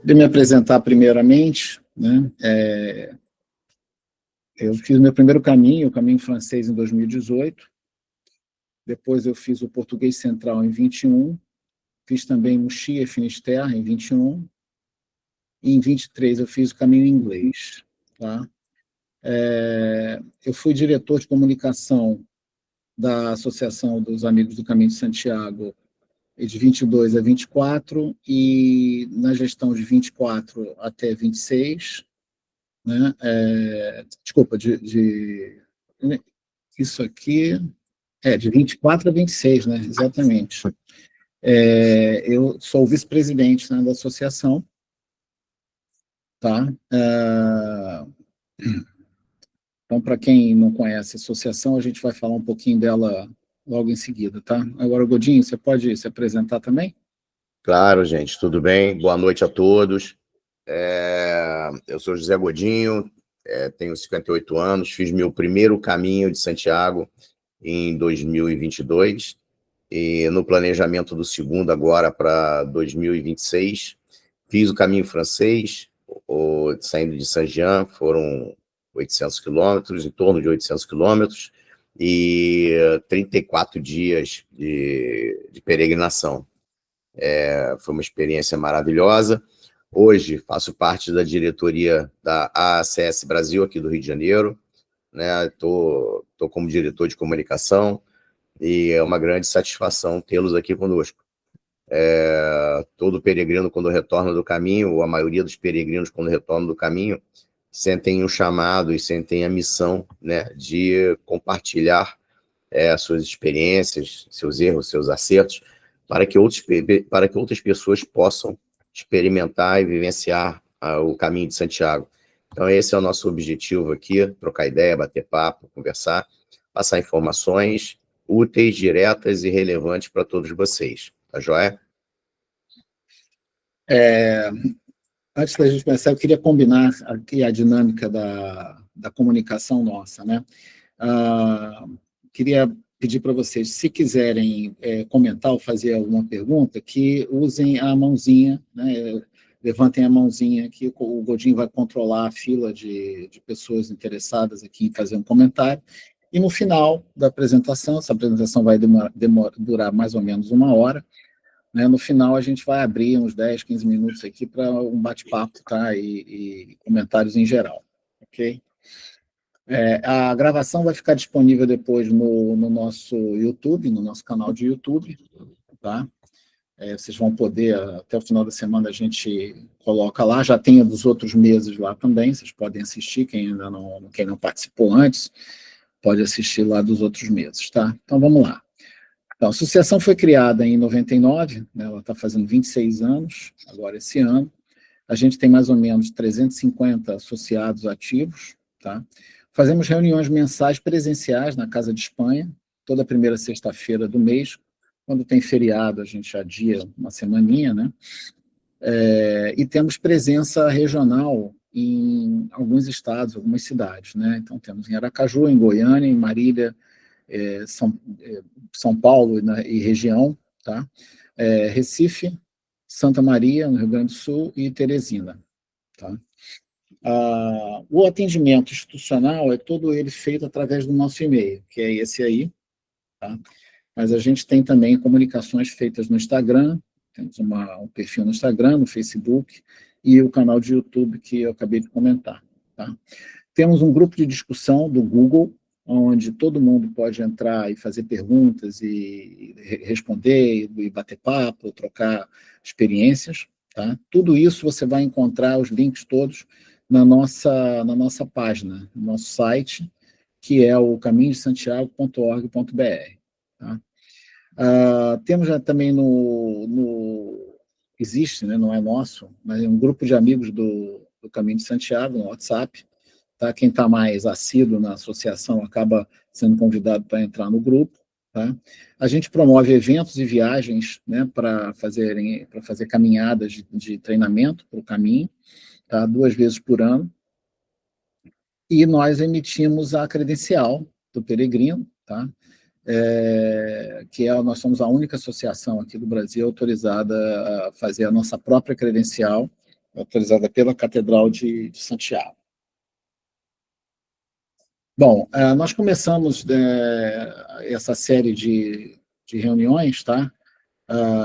De me apresentar primeiramente, né? Eu fiz meu primeiro caminho, o caminho francês, em 2018, depois eu fiz o português central em 21, fiz também Mochia e Finisterre em 21, e em 23 eu fiz o caminho inglês. Tá? Eu fui diretor de comunicação da Associação dos Amigos do Caminho de Santiago de 22 a 24, e na gestão de 24 até 26, né? Desculpa, isso aqui de 24 a 26, né? Exatamente. Eu sou o vice-presidente, né, da associação, tá? Então, para quem não conhece a associação, a gente vai falar um pouquinho dela logo em seguida, tá? Agora, Godinho, você pode se apresentar também? Claro, gente, tudo bem? Boa noite a todos. Eu sou José Godinho, tenho 58 anos, fiz meu primeiro caminho de Santiago em 2022, e no planejamento do segundo agora para 2026, fiz o caminho francês, saindo de Saint-Jean, foram 800 quilômetros, em torno de 800 quilômetros, e 34 dias de peregrinação. Foi uma experiência maravilhosa. Hoje faço parte da diretoria da ACS Brasil, aqui do Rio de Janeiro, né? Tô como diretor de comunicação, e é uma grande satisfação tê-los aqui conosco. Todo peregrino, quando retorna do caminho, ou a maioria dos peregrinos, quando retornam do caminho, sentem um chamado e sentem a missão, né, de compartilhar suas experiências, seus erros, seus acertos, para que outras pessoas possam experimentar e vivenciar o caminho de Santiago. Então, esse é o nosso objetivo aqui, trocar ideia, bater papo, conversar, passar informações úteis, diretas e relevantes para todos vocês. Tá joia? Antes da gente começar, eu queria combinar aqui a dinâmica da comunicação nossa, né? Queria pedir para vocês, se quiserem comentar ou fazer alguma pergunta, que usem a mãozinha, né? Levantem a mãozinha aqui, o Godinho vai controlar a fila de pessoas interessadas aqui em fazer um comentário, e no final da apresentação, essa apresentação vai durar mais ou menos 1 hora, né? No final a gente vai abrir uns 10, 15 minutos aqui para um bate-papo, tá? E comentários em geral, ok? A gravação vai ficar disponível depois no nosso YouTube, no nosso canal de YouTube, tá? Vocês vão poder, até o final da semana a gente coloca lá, já tem a dos outros meses lá também, vocês podem assistir, quem não participou antes, pode assistir lá dos outros meses, tá? Então vamos lá. Então, a associação foi criada em 99, né, ela está fazendo 26 anos, agora esse ano. A gente tem mais ou menos 350 associados ativos, tá? Fazemos reuniões mensais presenciais na Casa de Espanha, toda primeira sexta-feira do mês. Quando tem feriado, a gente adia uma semaninha, né? E temos presença regional em alguns estados, algumas cidades, né? Então, temos em Aracaju, em Goiânia, em Marília, São Paulo, né, e região, tá? Recife, Santa Maria, no Rio Grande do Sul, e Teresina, tá? O atendimento institucional é todo ele feito através do nosso e-mail, que é esse aí, tá? Mas a gente tem também comunicações feitas no Instagram, temos um perfil no Instagram, no Facebook, e o canal de YouTube que eu acabei de comentar, tá? Temos um grupo de discussão do Google, onde todo mundo pode entrar e fazer perguntas e responder, e bater papo, trocar experiências, tá? Tudo isso você vai encontrar, os links todos, na nossa página, no nosso site, que é o caminhodesantiago.org.br, tá? Temos já também existe, né, não é nosso, mas é um grupo de amigos do Caminho de Santiago, no WhatsApp, tá? Quem está mais assíduo na associação acaba sendo convidado para entrar no grupo, tá? A gente promove eventos e viagens, né, para fazer caminhadas de treinamento para o caminho, tá? 2 vezes por ano, e nós emitimos a credencial do peregrino, tá? Nós somos a única associação aqui do Brasil autorizada a fazer a nossa própria credencial, autorizada pela Catedral de Santiago. Bom, nós começamos essa série de reuniões, tá?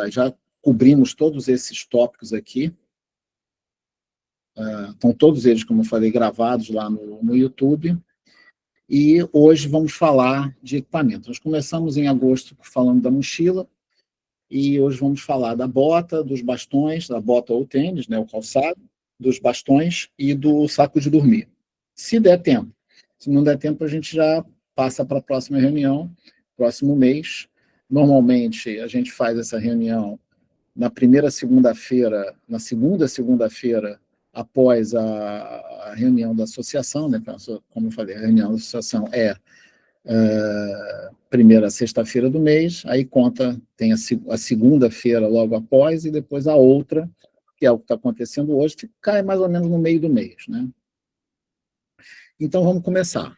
Já cobrimos todos esses tópicos aqui. Estão todos eles, como eu falei, gravados lá no YouTube. E hoje vamos falar de equipamento. Nós começamos em agosto falando da mochila, e hoje vamos falar da bota, dos bastões, da bota ou tênis, né, o calçado, dos bastões e do saco de dormir. Se der tempo. Se não der tempo, a gente já passa para a próxima reunião, próximo mês. Normalmente, a gente faz essa reunião na primeira segunda-feira, na segunda segunda-feira, após a reunião da associação, né? Como eu falei, a reunião da associação é primeira sexta-feira do mês, aí tem a segunda-feira logo após, e depois a outra, que é o que está acontecendo hoje, que cai mais ou menos no meio do mês, né? Então, vamos começar.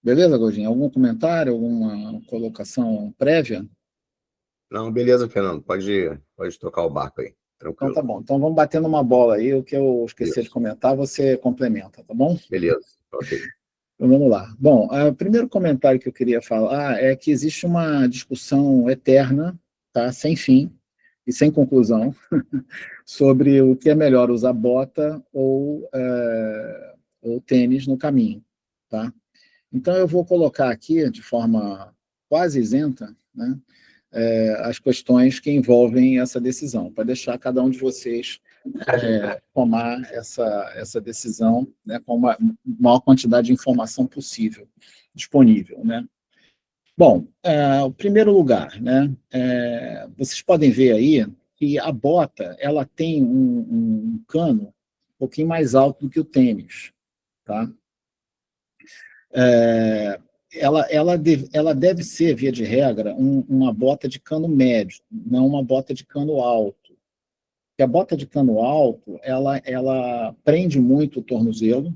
Beleza, Godinho? Algum comentário, alguma colocação prévia? Não, beleza, Fernando. Pode tocar o barco aí. Então Tranquilo. tá bom. Então vamos batendo uma bola aí. O que eu esqueci de Isso. comentar, você complementa, tá bom? Beleza, ok. Então vamos lá. Bom, o primeiro comentário que eu queria falar é que existe uma discussão eterna, tá? Sem fim e sem conclusão, sobre o que é melhor usar bota ou tênis no caminho, tá? Então eu vou colocar aqui, de forma quase isenta, né, as questões que envolvem essa decisão, para deixar cada um de vocês tomar essa decisão, né, com a maior quantidade de informação possível disponível, né? Bom, o primeiro lugar, né, vocês podem ver aí que a bota ela tem um cano um pouquinho mais alto do que o tênis, tá? Ela deve ser, via de regra, uma bota de cano médio, não uma bota de cano alto. Porque a bota de cano alto, ela prende muito o tornozelo,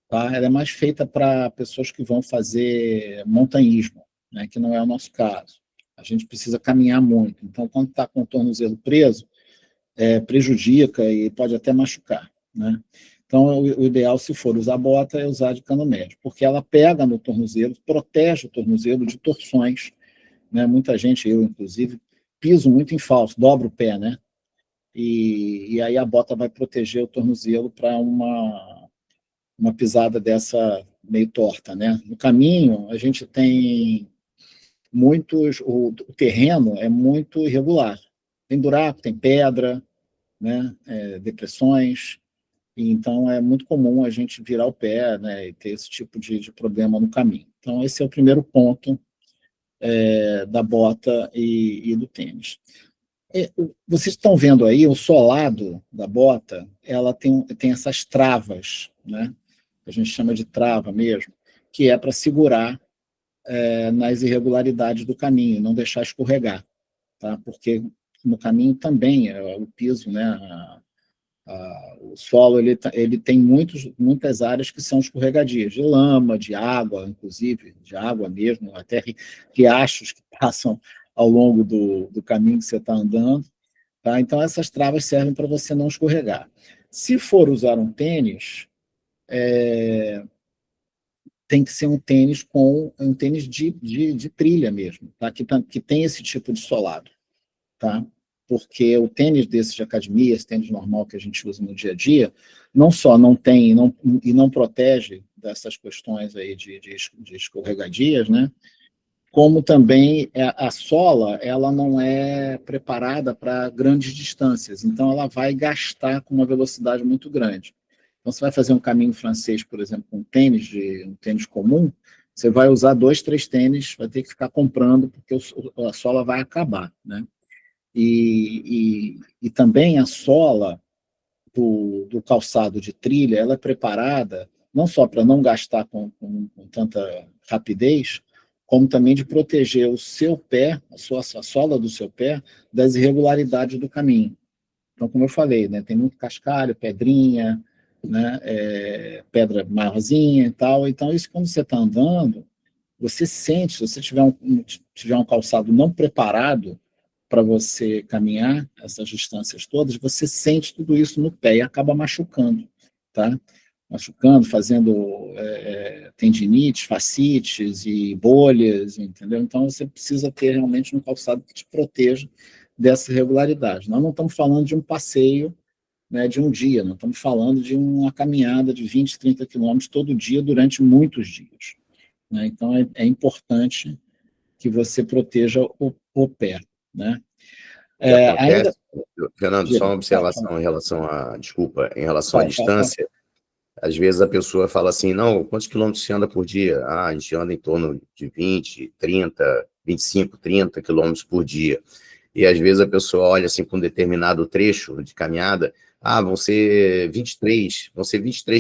tá? Ela é mais feita para pessoas que vão fazer montanhismo, né? Que não é o nosso caso. A gente precisa caminhar muito. Então, quando está com o tornozelo preso, prejudica e pode até machucar, né? Então, o ideal, se for usar bota, é usar de cano médio, porque ela pega no tornozelo, protege o tornozelo de torções, né? Muita gente, eu inclusive, piso muito em falso, dobro o pé, né? E aí a bota vai proteger o tornozelo para uma pisada dessa meio torta, né? No caminho, a gente tem o terreno é muito irregular. Tem buraco, tem pedra, né? Depressões, e então é muito comum a gente virar o pé, né? E ter esse tipo de problema no caminho. Então, esse é o primeiro ponto da bota e do tênis. Vocês estão vendo aí o solado da bota, ela tem essas travas, né? Que a gente chama de trava mesmo, que é para segurar nas irregularidades do caminho, não deixar escorregar, tá? Porque no caminho também o piso, né? O solo ele tem muitas áreas que são escorregadias, de lama, de água, inclusive, de água mesmo, até riachos que passam ao longo do caminho que você está andando. Tá? Então, essas travas servem para você não escorregar. Se for usar um tênis, tem que ser um tênis de trilha mesmo, tá? Que tem esse tipo de solado. Tá? Porque o tênis desses de academia, esse tênis normal que a gente usa no dia a dia, não só não tem e não protege dessas questões aí de escorregadias, né? Como também a sola ela não é preparada para grandes distâncias, então ela vai gastar com uma velocidade muito grande. Então, você vai fazer um caminho francês, por exemplo, com um tênis comum, você vai usar 2, 3 tênis, vai ter que ficar comprando, porque a sola vai acabar, né? E também a sola do calçado de trilha, ela é preparada não só para não gastar com tanta rapidez, como também de proteger o seu pé, a sola do seu pé, das irregularidades do caminho. Então, como eu falei, né, tem muito cascalho, pedrinha, né, pedra maiorzinha e tal. Então, isso quando você está andando, você sente, se você tiver um calçado não preparado para você caminhar essas distâncias todas, você sente tudo isso no pé e acaba machucando, tá? Machucando, fazendo tendinites, fascites e bolhas, entendeu? Então, você precisa ter realmente um calçado que te proteja dessa irregularidade. Nós não estamos falando de um passeio, né, de um dia, nós estamos falando de uma caminhada de 20, 30 quilômetros todo dia durante muitos dias, né? Então, é importante que você proteja o pé, né? O que Ainda... acontece, Fernando, só uma observação em relação à Fala. distância. Às vezes a pessoa fala assim, não, quantos quilômetros você anda por dia? Ah, a gente anda em torno de 20, 30, 25, 30 quilômetros por dia. E às vezes a pessoa olha assim para um determinado trecho de caminhada, vão ser 23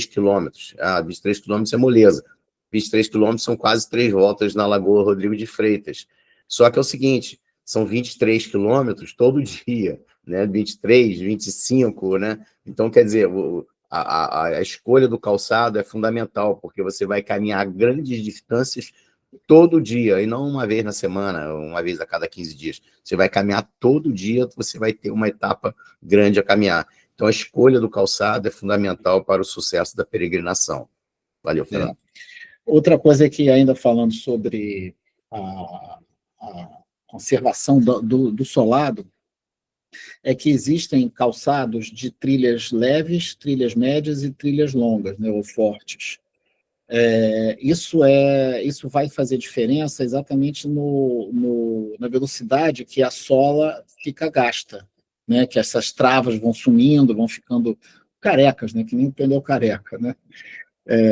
quilômetros. 23 quilômetros é moleza. 23 quilômetros são quase 3 voltas na Lagoa Rodrigo de Freitas. Só que é o seguinte, são 23 quilômetros todo dia, né? 23, 25, né? Então, quer dizer, a escolha do calçado é fundamental, porque você vai caminhar grandes distâncias todo dia, e não uma vez na semana, uma vez a cada 15 dias. Você vai caminhar todo dia, você vai ter uma etapa grande a caminhar. Então, a escolha do calçado é fundamental para o sucesso da peregrinação. Valeu, Fernando. Outra coisa que, ainda falando sobre a conservação do solado, é que existem calçados de trilhas leves, trilhas médias e trilhas longas, né, ou fortes. Isso vai fazer diferença exatamente na velocidade que a sola fica gasta, né? Que essas travas vão sumindo, vão ficando carecas, né? Que nem o pneu careca, né?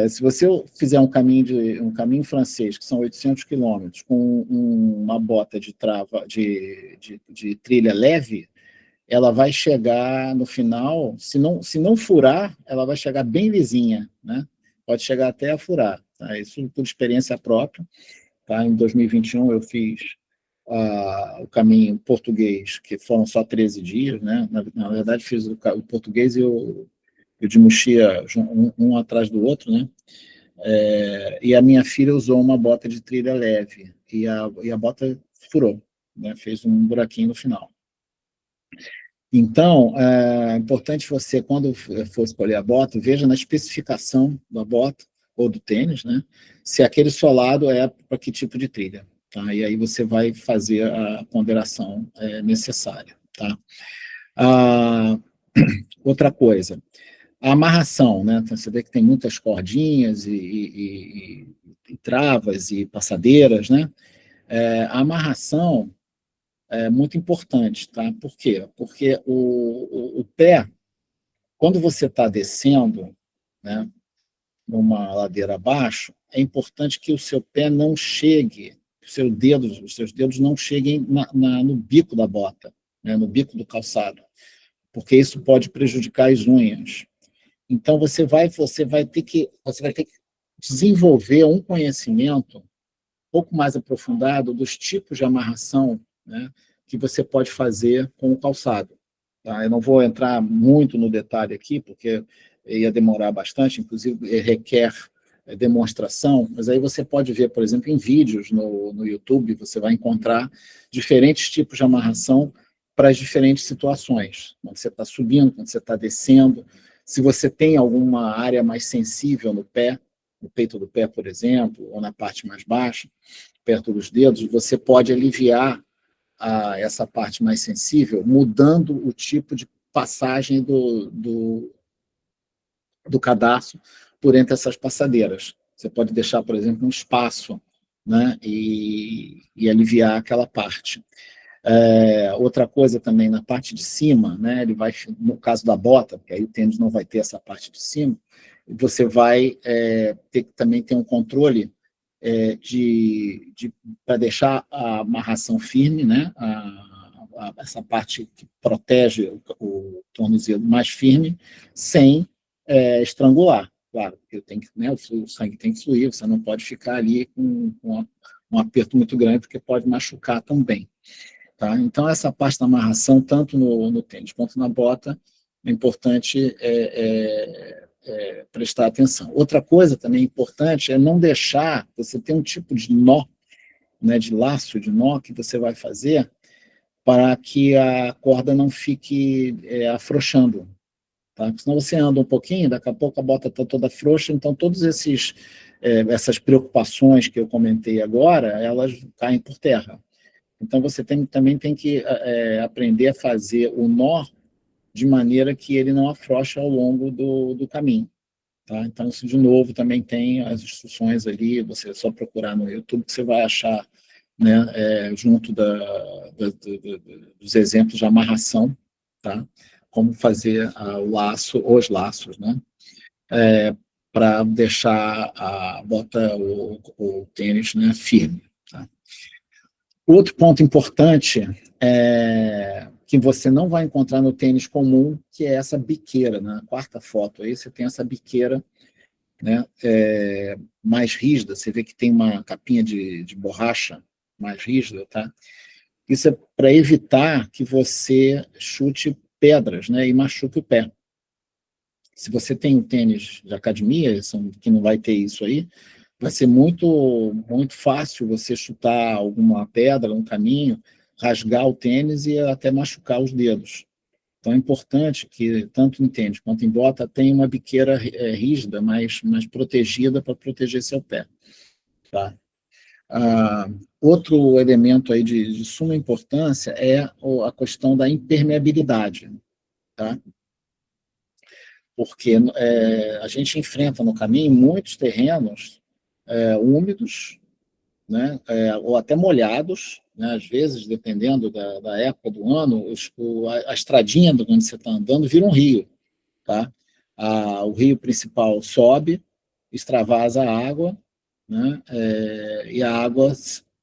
Se você fizer um caminho francês, que são 800 quilômetros, com uma bota de trava de trilha leve, ela vai chegar no final, se não furar, ela vai chegar bem lisinha, né? Pode chegar até a furar, tá? Isso por experiência própria, tá? Em 2021 eu fiz o caminho português, que foram só 13 dias, né? Na verdade fiz o português e o de Mochia um atrás do outro, né? E a minha filha usou uma bota de trilha leve, e a bota furou, né? Fez um buraquinho no final. Então, é importante você, quando for escolher a bota, veja na especificação da bota, ou do tênis, né, se aquele solado é para que tipo de trilha. Tá? E aí você vai fazer a ponderação necessária. Tá? Outra coisa, a amarração, né? Então, você vê que tem muitas cordinhas e travas e passadeiras, né? A amarração é muito importante, tá? Por quê? Porque o pé, quando você está descendo, né, numa ladeira abaixo, é importante que o seu pé não chegue, os seus dedos não cheguem no bico da bota, né, no bico do calçado, porque isso pode prejudicar as unhas. Então, você vai ter que desenvolver um conhecimento um pouco mais aprofundado dos tipos de amarração, né, que você pode fazer com o calçado. Tá? Eu não vou entrar muito no detalhe aqui, porque ia demorar bastante, inclusive requer demonstração, mas aí você pode ver, por exemplo, em vídeos no YouTube, você vai encontrar diferentes tipos de amarração para as diferentes situações. Quando você está subindo, quando você está descendo, se você tem alguma área mais sensível no pé, no peito do pé, por exemplo, ou na parte mais baixa, perto dos dedos, você pode aliviar essa parte mais sensível, mudando o tipo de passagem do cadarço por entre essas passadeiras. Você pode deixar, por exemplo, um espaço, né, e aliviar aquela parte. Outra coisa também, na parte de cima, né, ele vai, no caso da bota, porque aí o tênis não vai ter essa parte de cima, você vai ter que também ter um controle para deixar a amarração firme, né, essa parte que protege o tornozelo mais firme, sem estrangular. Claro, porque né, o sangue tem que fluir, você não pode ficar ali com um aperto muito grande, porque pode machucar também. Tá? Então, essa parte da amarração, tanto no tênis quanto na bota, é importante prestar atenção. Outra coisa também importante é não deixar, você ter um tipo de nó, né, de laço de nó que você vai fazer, para que a corda não fique afrouxando. Tá? Porque senão você anda um pouquinho, daqui a pouco a bota está toda frouxa, então todas essas preocupações que eu comentei agora, elas caem por terra. Então você também tem que aprender a fazer o nó de maneira que ele não afrouxe ao longo do caminho. Tá? Então, isso, de novo, também tem as instruções ali, você é só procurar no YouTube que você vai achar, né, junto dos exemplos de amarração, tá? Como fazer o laço, os laços, né? Para deixar a bota, o tênis, né, firme. Tá? Outro ponto importante que você não vai encontrar no tênis comum, que é essa biqueira. Na quarta foto aí, você tem essa biqueira, né, mais rígida, você vê que tem uma capinha de borracha mais rígida, tá? Isso é para evitar que você chute pedras, né, e machuque o pé. Se você tem um tênis de academia, que não vai ter isso aí, vai ser muito, muito fácil você chutar alguma pedra no caminho, rasgar o tênis e até machucar os dedos. Então é importante que, tanto em tênis quanto em bota, tenha uma biqueira rígida, mais protegida para proteger seu pé. Tá? Outro elemento aí de suma importância é a questão da impermeabilidade. Tá? Porque a gente enfrenta no caminho muitos terrenos úmidos, né, ou até molhados, né, às vezes, dependendo da época do ano, a estradinha de onde você está andando vira um rio. Tá? O rio principal sobe, extravasa a água, né, e a água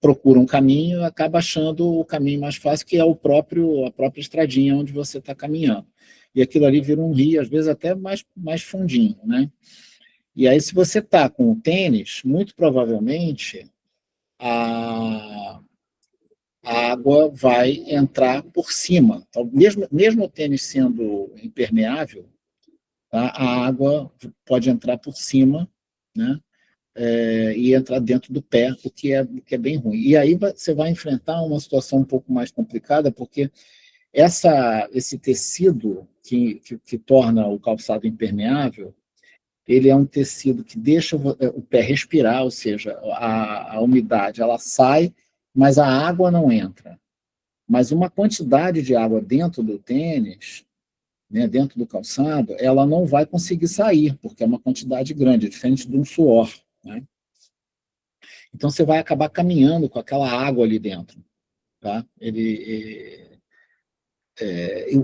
procura um caminho e acaba achando o caminho mais fácil, que é a própria estradinha onde você está caminhando. E aquilo ali vira um rio, às vezes até mais fundinho. Né? E aí, se você está com o tênis, muito provavelmente a água vai entrar por cima. Então, mesmo o tênis sendo impermeável, tá? A água pode entrar por cima, né? E entrar dentro do pé, o que é bem ruim. E aí você vai enfrentar uma situação um pouco mais complicada, porque esse tecido que torna o calçado impermeável, ele é um tecido que deixa o pé respirar, ou seja, a umidade ela sai, mas a água não entra. Mas uma quantidade de água dentro do tênis, né, dentro do calçado, ela não vai conseguir sair, porque é uma quantidade grande, diferente de um suor. Né? Então, você vai acabar caminhando com aquela água ali dentro. Tá?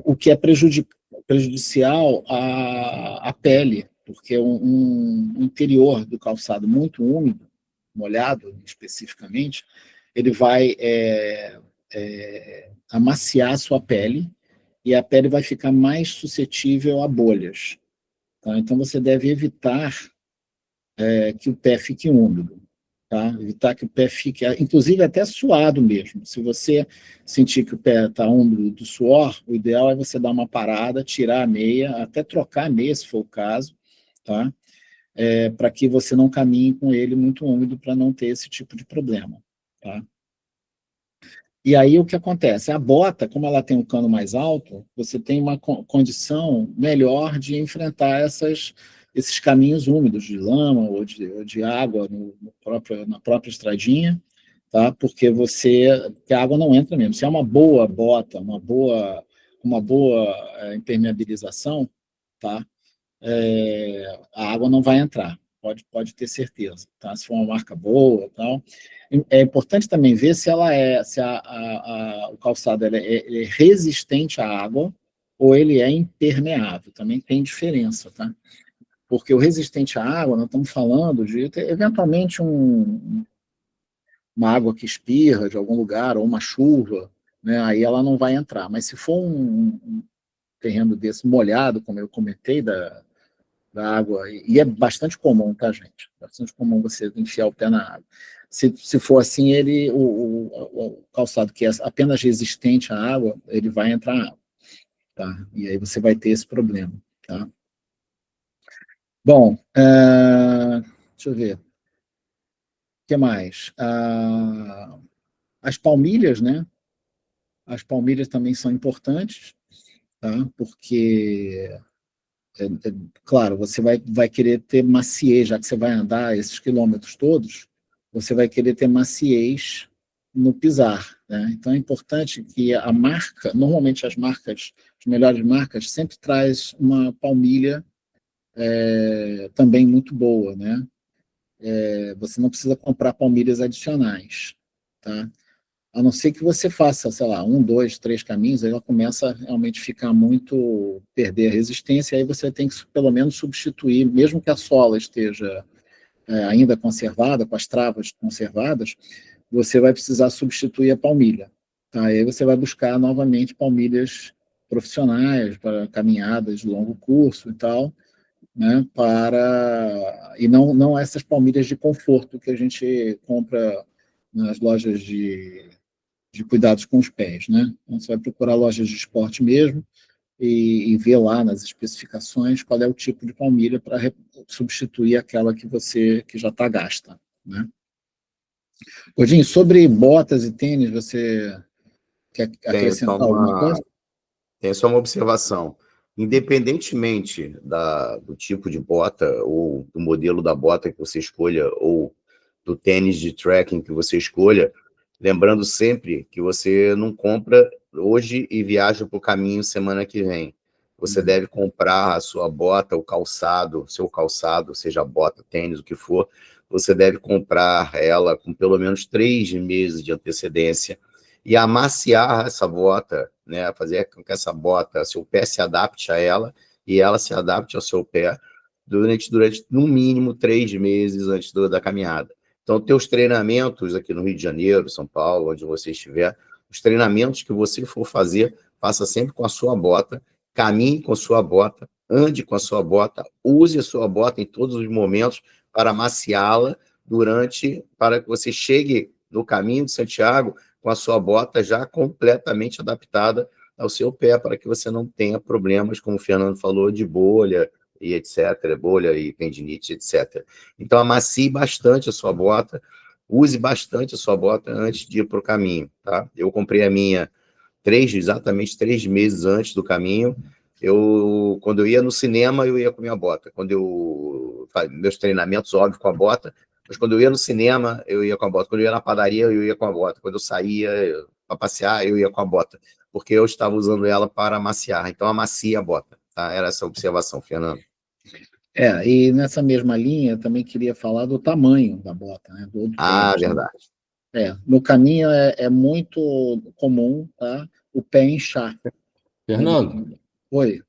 O que é prejudicial à pele, porque um interior do calçado muito úmido, molhado especificamente, ele vai amaciar a sua pele, e a pele vai ficar mais suscetível a bolhas. Tá? Então, você deve evitar que o pé fique úmido. Tá? Evitar que o pé fique, inclusive até suado mesmo. Se você sentir que o pé está úmido do suor, o ideal é você dar uma parada, tirar a meia, até trocar a meia, se for o caso, tá? Para que você não caminhe com ele muito úmido, para não ter esse tipo de problema. Tá? E aí o que acontece? A bota, como ela tem um cano mais alto, você tem uma condição melhor de enfrentar esses caminhos úmidos de lama ou de água na própria estradinha, tá? Porque a água não entra mesmo. Se é uma boa bota, uma boa impermeabilização, tá? A água não vai entrar, pode ter certeza, tá? Se for uma marca boa, tal. É importante também ver se o calçado é resistente à água ou ele é impermeável. Também tem diferença, tá? Porque o resistente à água, nós estamos falando de, eventualmente, uma água que espirra de algum lugar, ou uma chuva, né? Aí ela não vai entrar. Mas se for um terreno desse molhado, como eu comentei, da água, e é bastante comum, tá, gente? Bastante comum você enfiar o pé na água. Se for assim, o calçado que é apenas resistente à água, ele vai entrar na água, tá? E aí você vai ter esse problema, tá? Bom, deixa eu ver. O que mais? As palmilhas, né? As palmilhas também são importantes, tá? Porque, claro, você vai querer ter maciez, já que você vai andar esses quilômetros todos, você vai querer ter maciez no pisar, né? Então é importante que a marca, normalmente as melhores marcas, sempre traz uma palmilha também muito boa, né? Você não precisa comprar palmilhas adicionais, tá? A não ser que você faça, sei lá, 1, 2, 3 caminhos, aí ela começa a realmente ficar muito, perder a resistência, aí você tem que pelo menos substituir, mesmo que a sola esteja ainda conservada, com as travas conservadas, você vai precisar substituir a palmilha, tá? Aí você vai buscar novamente palmilhas profissionais para caminhadas de longo curso e tal, né? E não essas palmilhas de conforto que a gente compra nas lojas de cuidados com os pés, né? Então, você vai procurar lojas de esporte mesmo e ver lá nas especificações qual é o tipo de palmilha para substituir aquela que já está gasta, né? Godinho, sobre botas e tênis, você quer Tenho só acrescentar alguma coisa? uma observação. Independentemente do tipo de bota, ou do modelo da bota que você escolha, ou do tênis de trekking que você escolha, lembrando sempre que você não compra hoje e viaja para o caminho semana que vem. Você deve comprar a sua bota, o calçado, seu calçado, seja bota, tênis, o que for, você deve comprar ela com pelo menos 3 meses de antecedência e amaciar essa bota, né? Fazer com que essa bota, seu pé se adapte a ela e ela se adapte ao seu pé durante no mínimo 3 meses antes da caminhada. Então, teus treinamentos aqui no Rio de Janeiro, São Paulo, onde você estiver, os treinamentos que você for fazer, faça sempre com a sua bota, caminhe com a sua bota, ande com a sua bota, use a sua bota em todos os momentos para amaciá-la para que você chegue no caminho de Santiago com a sua bota já completamente adaptada ao seu pé, para que você não tenha problemas, como o Fernando falou, de bolha e etc., bolha e tendinite, etc. Então, amacie bastante a sua bota, use bastante a sua bota antes de ir para o caminho, tá? Eu comprei a minha exatamente 3 meses antes do caminho. Quando eu ia no cinema, eu ia com a minha bota. Meus treinamentos, óbvio, com a bota, mas quando eu ia no cinema, eu ia com a bota. Quando eu ia na padaria, eu ia com a bota. Quando eu saía para passear, eu ia com a bota, porque eu estava usando ela para amaciar. Então, amacia a bota, tá? Era essa a observação, Fernando. E nessa mesma linha, eu também queria falar do tamanho da bota, né? Do Verdade. No caminho é muito comum, tá? O pé inchar. Fernando, Oi.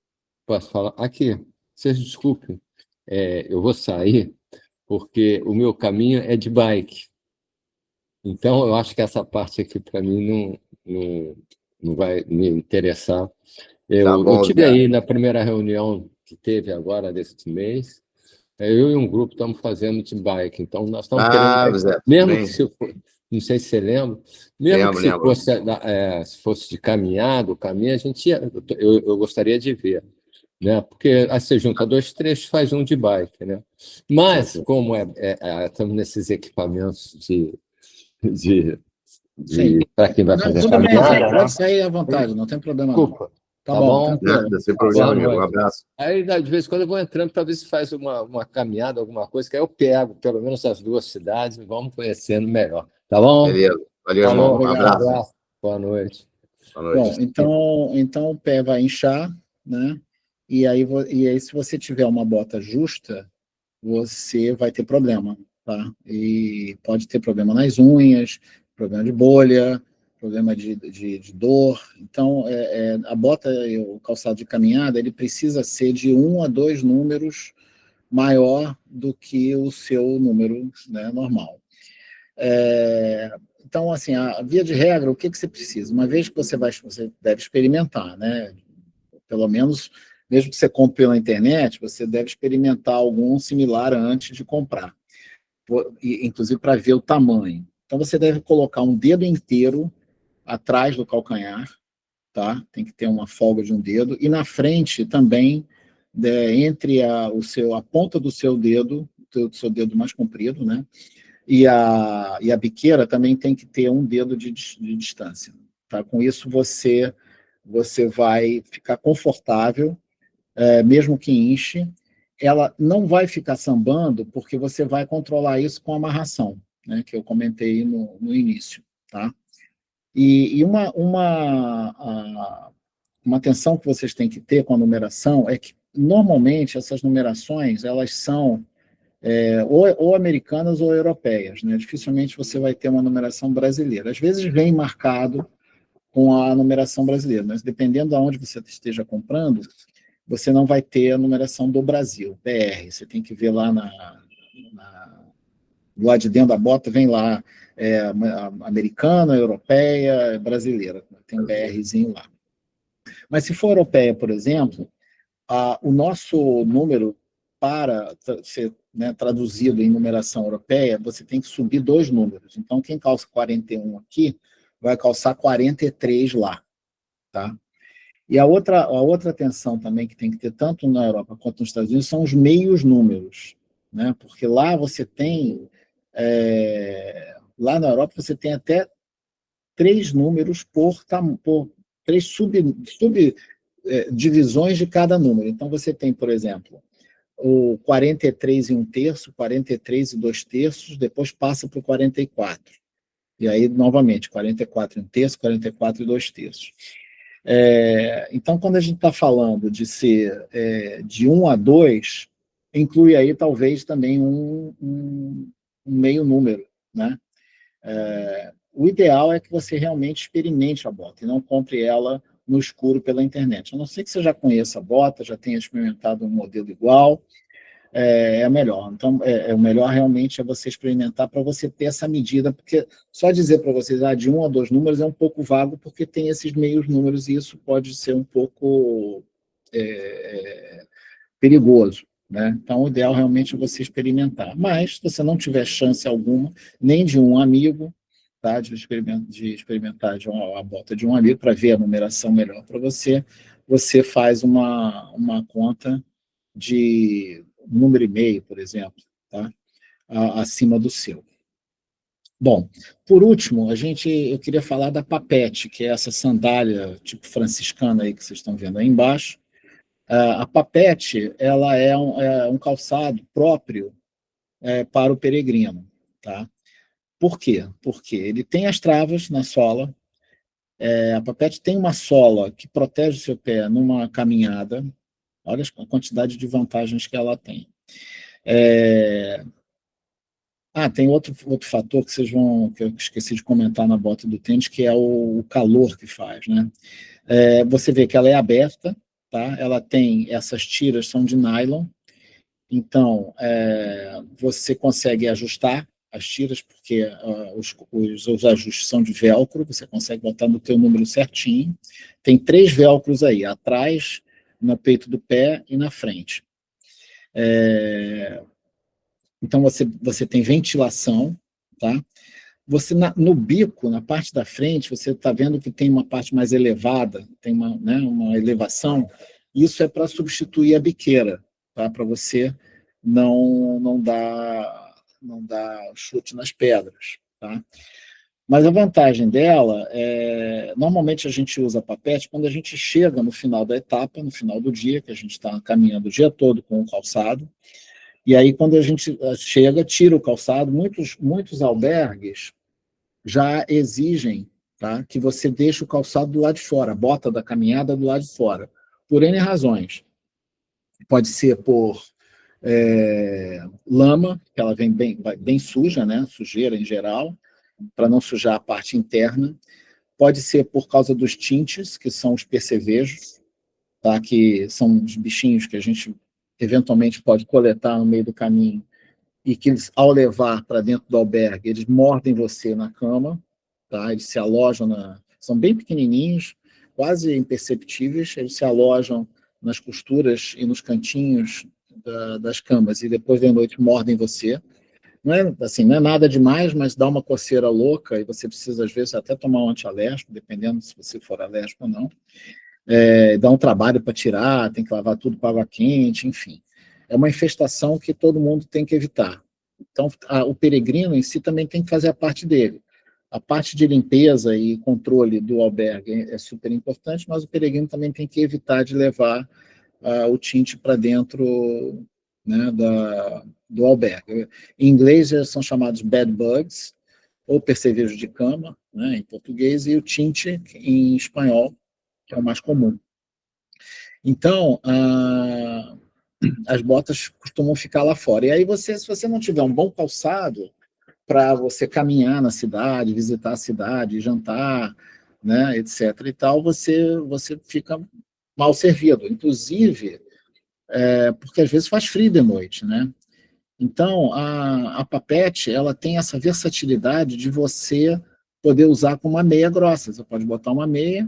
posso falar? Aqui, vocês desculpem, eu vou sair porque o meu caminho é de bike. Então, eu acho que essa parte aqui, para mim, não vai me interessar. Eu tive aí na primeira reunião que teve agora desse mês, eu e um grupo estamos fazendo de bike, então nós estamos querendo, Zé, mesmo que se for, não sei se você lembra, mesmo que lembro. se fosse de caminhada, o caminho, eu gostaria de ver, né? Porque aí você junta 2 trechos, faz um de bike, né? Mas, como estamos nesses equipamentos para quem vai fazer tudo bem, caminhada, pode sair à vontade, não tem problema. Desculpa. Tá bom. Nada, sem problema, amigo. Um abraço. Aí, de vez em quando, eu vou entrando para ver se faz uma caminhada, alguma coisa, que aí eu pego pelo menos as 2 cidades e vamos conhecendo melhor. Tá bom? Beleza. Valeu, irmão. Um abraço. Boa noite. Boa noite. Bom, então o pé vai inchar, né? E aí, se você tiver uma bota justa, você vai ter problema, tá? E pode ter problema nas unhas, problema de bolha, problema de dor. Então, a bota, o calçado de caminhada, ele precisa ser de 1 a 2 números maior do que o seu número, né, normal. Então, assim, a via de regra, o que você precisa? Uma vez que você deve experimentar, né? Pelo menos, mesmo que você compre pela internet, você deve experimentar algum similar antes de comprar, inclusive para ver o tamanho. Então, você deve colocar um dedo inteiro atrás do calcanhar, tá? Tem que ter uma folga de um dedo, e na frente também, entre a ponta do seu dedo, do seu dedo mais comprido, né? E a biqueira também tem que ter um dedo de distância, tá? Com isso, você vai ficar confortável, mesmo que inche. Ela não vai ficar sambando, porque você vai controlar isso com amarração, né, que eu comentei no início, tá? E uma atenção que vocês têm que ter com a numeração é que, normalmente, essas numerações, elas são ou americanas ou europeias, né? Dificilmente você vai ter uma numeração brasileira. Às vezes vem marcado com a numeração brasileira, mas dependendo de onde você esteja comprando, você não vai ter a numeração do Brasil, BR. Você tem que ver lá do lado de dentro da bota, vem lá americana, europeia, brasileira. Tem um BRzinho lá. Mas se for europeia, por exemplo, o nosso número, para ser, né, traduzido em numeração europeia, você tem que subir 2 números. Então, quem calça 41 aqui, vai calçar 43 lá, tá? E a outra atenção também que tem que ter, tanto na Europa quanto nos Estados Unidos, são os meios números, né? Porque lá você tem, lá na Europa você tem até 3 números por 3 subdivisões de cada número. Então, você tem, por exemplo, o 43 e 1/3, 43 e 2/3, depois passa para o 44. E aí, novamente, 44 e 1/3, 44 e 2/3. Então, quando a gente está falando de ser de 1 a 2, inclui aí talvez também um meio número, né? O ideal é que você realmente experimente a bota e não compre ela no escuro pela internet. A não ser que você já conheça a bota, já tenha experimentado um modelo igual, é melhor. Então, o melhor realmente é você experimentar para você ter essa medida, porque só dizer para vocês de 1 a 2 números é um pouco vago, porque tem esses meios números e isso pode ser um pouco perigoso, né? Então, o ideal realmente é você experimentar. Mas, se você não tiver chance alguma, nem de um amigo, tá? de experimentar a bota de um amigo para ver a numeração melhor para você, você faz uma conta de 1,5 número, por exemplo, tá? Acima do seu. Bom, por último, eu queria falar da Papete, que é essa sandália tipo franciscana aí que vocês estão vendo aí embaixo. A Papete, ela é um calçado próprio para o peregrino, tá? Por quê? Porque ele tem as travas na sola, a Papete tem uma sola que protege o seu pé numa caminhada. Olha a quantidade de vantagens que ela tem. Tem outro fator que eu esqueci de comentar na bota do tênis, que é o calor que faz, né? Você vê que ela é aberta, tá? Ela tem essas tiras, são de nylon, então você consegue ajustar as tiras, porque os ajustes são de velcro, você consegue botar no teu número certinho. Tem 3 velcros aí, atrás, no peito do pé e na frente. Então, você tem ventilação, tá? Você, no bico, na parte da frente, você está vendo que tem uma parte mais elevada, tem uma elevação. Isso é para substituir a biqueira, tá? Para você não dar chute nas pedras, tá? Mas a vantagem dela normalmente a gente usa a Papete quando a gente chega no final da etapa, no final do dia, que a gente está caminhando o dia todo com o calçado, e aí quando a gente chega, tira o calçado. Muitos albergues já exigem, tá, que você deixe o calçado do lado de fora, a bota da caminhada do lado de fora, por N razões. Pode ser por lama, que ela vem bem suja, né, sujeira em geral, para não sujar a parte interna. Pode ser por causa dos tintes, que são os percevejos, tá, que são os bichinhos que a gente eventualmente pode coletar no meio do caminho, e que eles, ao levar para dentro do albergue, eles mordem você na cama, tá? Eles se alojam são bem pequenininhos, quase imperceptíveis, eles se alojam nas costuras e nos cantinhos das camas, e depois da noite mordem você. Não é nada demais, mas dá uma coceira louca, e você precisa, às vezes, até tomar um antialérgico, dependendo se você for alérgico ou não. Dá um trabalho para tirar, tem que lavar tudo com água quente, enfim. É uma infestação que todo mundo tem que evitar. Então, o peregrino em si também tem que fazer a parte dele. a parte de limpeza e controle do albergue é super importante, mas o peregrino também tem que evitar de levar o tinte para dentro, né, do albergue. Em inglês, eles são chamados bed bugs, ou percevejos de cama, né, em português, e o tinte em espanhol, que é o mais comum. Então, as botas costumam ficar lá fora. E aí, se você não tiver um bom calçado para você caminhar na cidade, visitar a cidade, jantar, né, etc. e tal, você fica mal servido. Inclusive, porque às vezes faz frio de noite, né? Então, a Papete, ela tem essa versatilidade de você poder usar com uma meia grossa. Você pode botar uma meia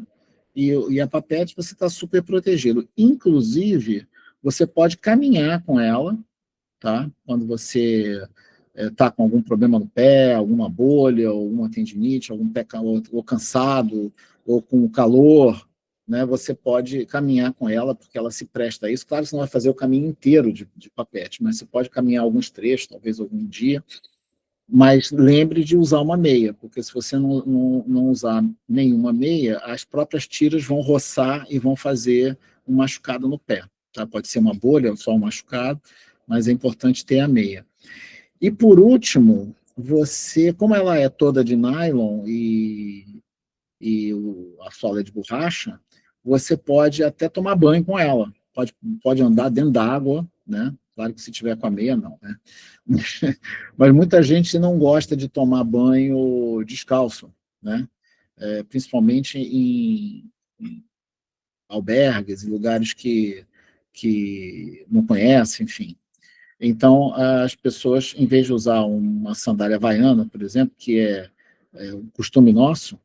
e a Papete você está super protegido. Inclusive, você pode caminhar com ela, tá? Quando você está com algum problema no pé, alguma bolha, alguma tendinite, algum pé ou cansado, ou com calor, né, você pode caminhar com ela, porque ela se presta a isso. Claro que você não vai fazer o caminho inteiro de Papete, mas você pode caminhar alguns trechos, talvez algum dia, mas lembre de usar uma meia, porque se você não usar nenhuma meia, as próprias tiras vão roçar e vão fazer um machucado no pé. Tá? Pode ser uma bolha ou só um machucado, mas é importante ter a meia. E por último, você, como ela é toda de nylon a sola é de borracha, você pode até tomar banho com ela. Pode andar dentro d'água, né? Claro que se tiver com a meia, não, né? Mas muita gente não gosta de tomar banho descalço, né? Principalmente em albergues, em lugares que não conhecem, enfim. Então, as pessoas, em vez de usar uma sandália havaiana, por exemplo, que é um costume nosso,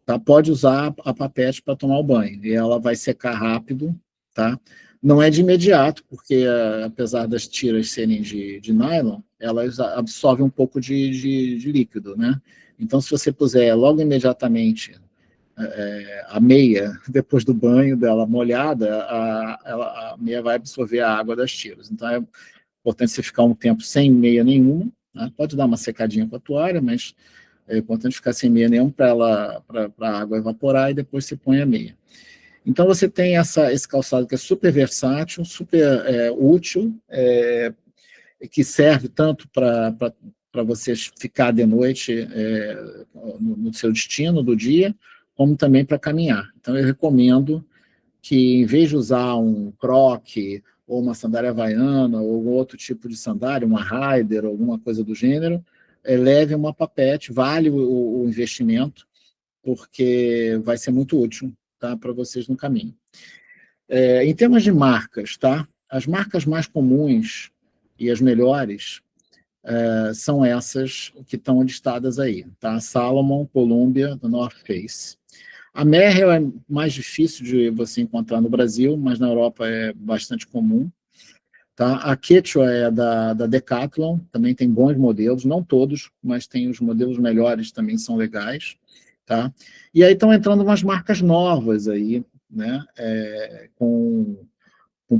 tá? Pode usar a Papete para tomar o banho, e ela vai secar rápido, tá? Não é de imediato, porque apesar das tiras serem de nylon, elas absorvem um pouco de líquido, né? Então, se você puser logo imediatamente a meia, depois do banho dela molhada, a meia vai absorver a água das tiras. Então, é importante você ficar um tempo sem meia nenhuma, né? Pode dar uma secadinha com a toalha, mas é importante ficar sem meia nenhuma para a água evaporar e depois você põe a meia. Então você tem esse calçado que é super versátil, super útil, que serve tanto para você ficar de noite no seu destino do dia, como também para caminhar. Então eu recomendo que, em vez de usar um croque, ou uma sandália havaiana, ou outro tipo de sandália, uma Rider, alguma coisa do gênero, leve uma Papete, vale o investimento, porque vai ser muito útil, tá, para vocês no caminho. Em termos de marcas, tá? As marcas mais comuns e as melhores são essas que estão listadas aí, tá? Salomon, Columbia, North Face. A Merrell é mais difícil de você encontrar no Brasil, mas na Europa é bastante comum. Tá? A Quechua é da Decathlon, também tem bons modelos, não todos, mas tem os modelos melhores também são legais. Tá? E aí estão entrando umas marcas novas aí, né? Com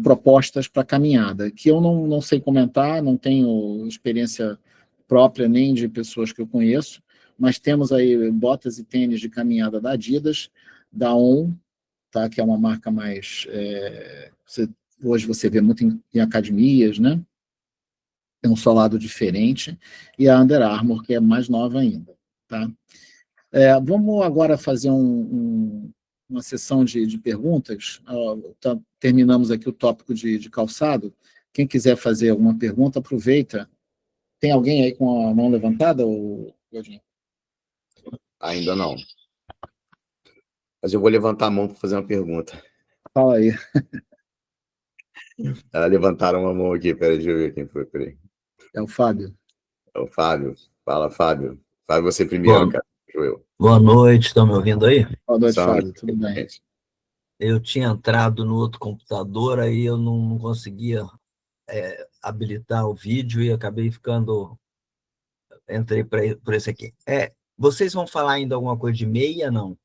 propostas para caminhada, que eu não sei comentar, não tenho experiência própria nem de pessoas que eu conheço, mas temos aí botas e tênis de caminhada da Adidas, da On, tá? Que é uma marca mais... hoje você vê muito em academias, né? Tem um solado diferente, e a Under Armour, que é mais nova ainda. Tá? Vamos agora fazer uma sessão de perguntas. Terminamos aqui o tópico de calçado. Quem quiser fazer alguma pergunta, aproveita. Tem alguém aí com a mão levantada, Godinho? Ainda não. Mas eu vou levantar a mão para fazer uma pergunta. Fala aí. Levantaram a mão aqui, peraí, deixa eu ver quem foi, peraí. É o Fábio. É o Fábio. Fala, Fábio. Fábio, você primeiro, cara. Boa noite, estão me ouvindo aí? Boa noite, Fábio, tudo bem? Eu tinha entrado no outro computador, aí eu não conseguia habilitar o vídeo e acabei ficando... Entrei por esse aqui. Vocês vão falar ainda alguma coisa de meia, não?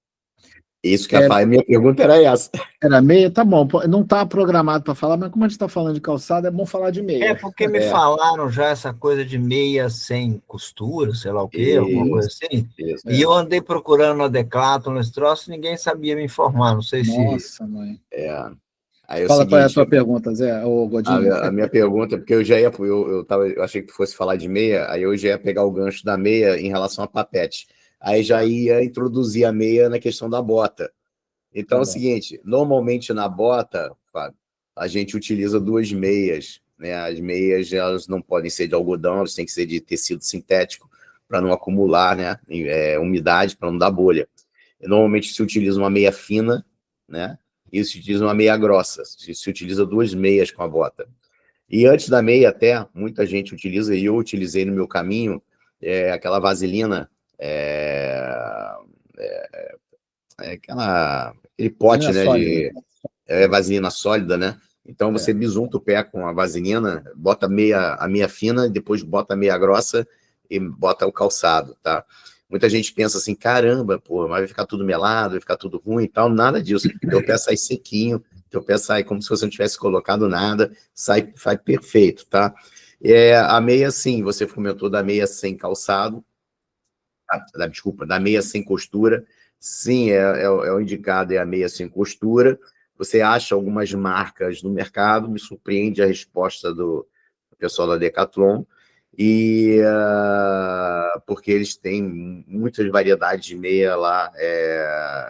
Isso que a minha pergunta era essa. Era meia? Tá bom, não está programado para falar, mas como a gente está falando de calçado, é bom falar de meia. Porque me falaram já essa coisa de meia sem costura, sei lá o quê, alguma coisa assim. Isso. E eu andei procurando na Decathlon, esse troço, ninguém sabia me informar, não sei se... Nossa, mãe. Aí é o Fala qual é a seguinte, tua pergunta, Zé, ou Godinho. a minha pergunta, porque eu já ia, eu achei que tu fosse falar de meia, aí eu já ia pegar o gancho da meia em relação a papete. Aí já ia introduzir a meia na questão da bota. Então é o seguinte, normalmente na bota, Fábio, a gente utiliza 2 meias, né? As meias, elas não podem ser de algodão, elas têm que ser de tecido sintético para não acumular, né, umidade, para não dar bolha. E normalmente se utiliza uma meia fina, né? E se utiliza uma meia grossa, se utiliza 2 meias com a bota. E antes da meia até, muita gente utiliza, e eu utilizei no meu caminho, aquela vaselina, aquele pote, né, de vaselina sólida, né? Então você bisunta o pé com a vaselina, bota a meia fina, depois bota a meia grossa e bota o calçado, tá? Muita gente pensa assim, caramba, pô, mas vai ficar tudo melado, vai ficar tudo ruim e tal, nada disso. Teu pé sai sequinho, teu pé sai como se você não tivesse colocado nada, sai perfeito, tá? A meia, sim, você comentou da meia sem calçado, desculpa, da meia sem costura, sim, o indicado é a meia sem costura. Você acha algumas marcas no mercado, me surpreende a resposta do pessoal da Decathlon, e porque eles têm muitas variedades de meia lá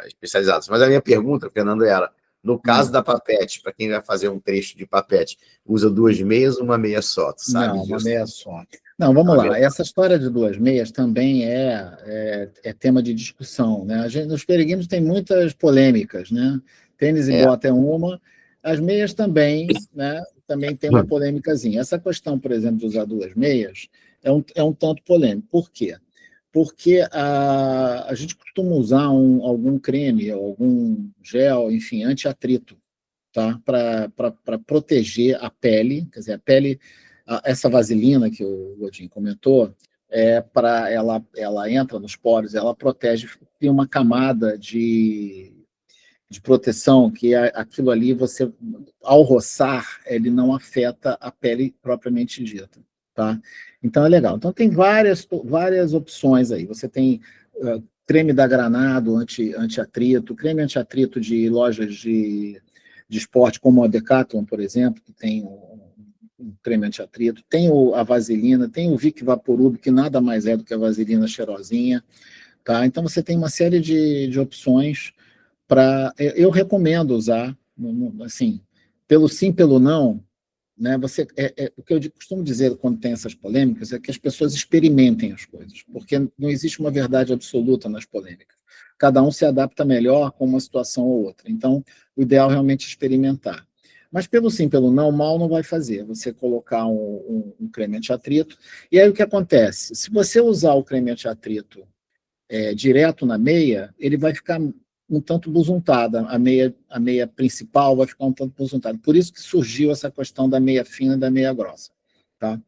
especializadas. Mas a minha pergunta, Fernando, era, no caso da papete, para quem vai fazer um trecho de papete, usa 2 meias ou uma meia só? Tu sabe Não, disso? uma meia só. Não, vamos lá. Essa história de 2 meias também é tema de discussão, né? Nos peregrinados tem muitas polêmicas, né? Tênis e bota é uma, as meias também, né? Também tem uma polêmicazinha. Essa questão, por exemplo, de usar 2 meias é um tanto polêmico. Por quê? Porque a gente costuma usar algum creme, algum gel, enfim, anti-atrito, tá? Para proteger a pele, quer dizer, a pele, essa vaselina que o Godinho comentou, ela entra nos poros, ela protege, tem uma camada de proteção que aquilo ali, você, ao roçar, ele não afeta a pele propriamente dita, tá? Então é legal. Então tem várias opções aí. Você tem creme da Granado anti-atrito, creme anti-atrito de lojas de esporte, como a Decathlon, por exemplo, que tem um creme anti-atrito, tem a vaselina, tem o Vic Vaporub, que nada mais é do que a vaselina cheirosinha, tá? Então você tem uma série de opções eu recomendo usar, assim, pelo sim, pelo não, né? O que eu costumo dizer quando tem essas polêmicas é que as pessoas experimentem as coisas, porque não existe uma verdade absoluta nas polêmicas. Cada um se adapta melhor com uma situação ou outra. Então, o ideal é realmente experimentar. Mas pelo sim, pelo não, mal não vai fazer. Você colocar um creme anti-atrito, e aí o que acontece? Se você usar o creme anti-atrito direto na meia, ele vai ficar um tanto busuntada, a meia principal vai ficar um tanto busuntada. Por isso que surgiu essa questão da meia fina e da meia grossa, tá?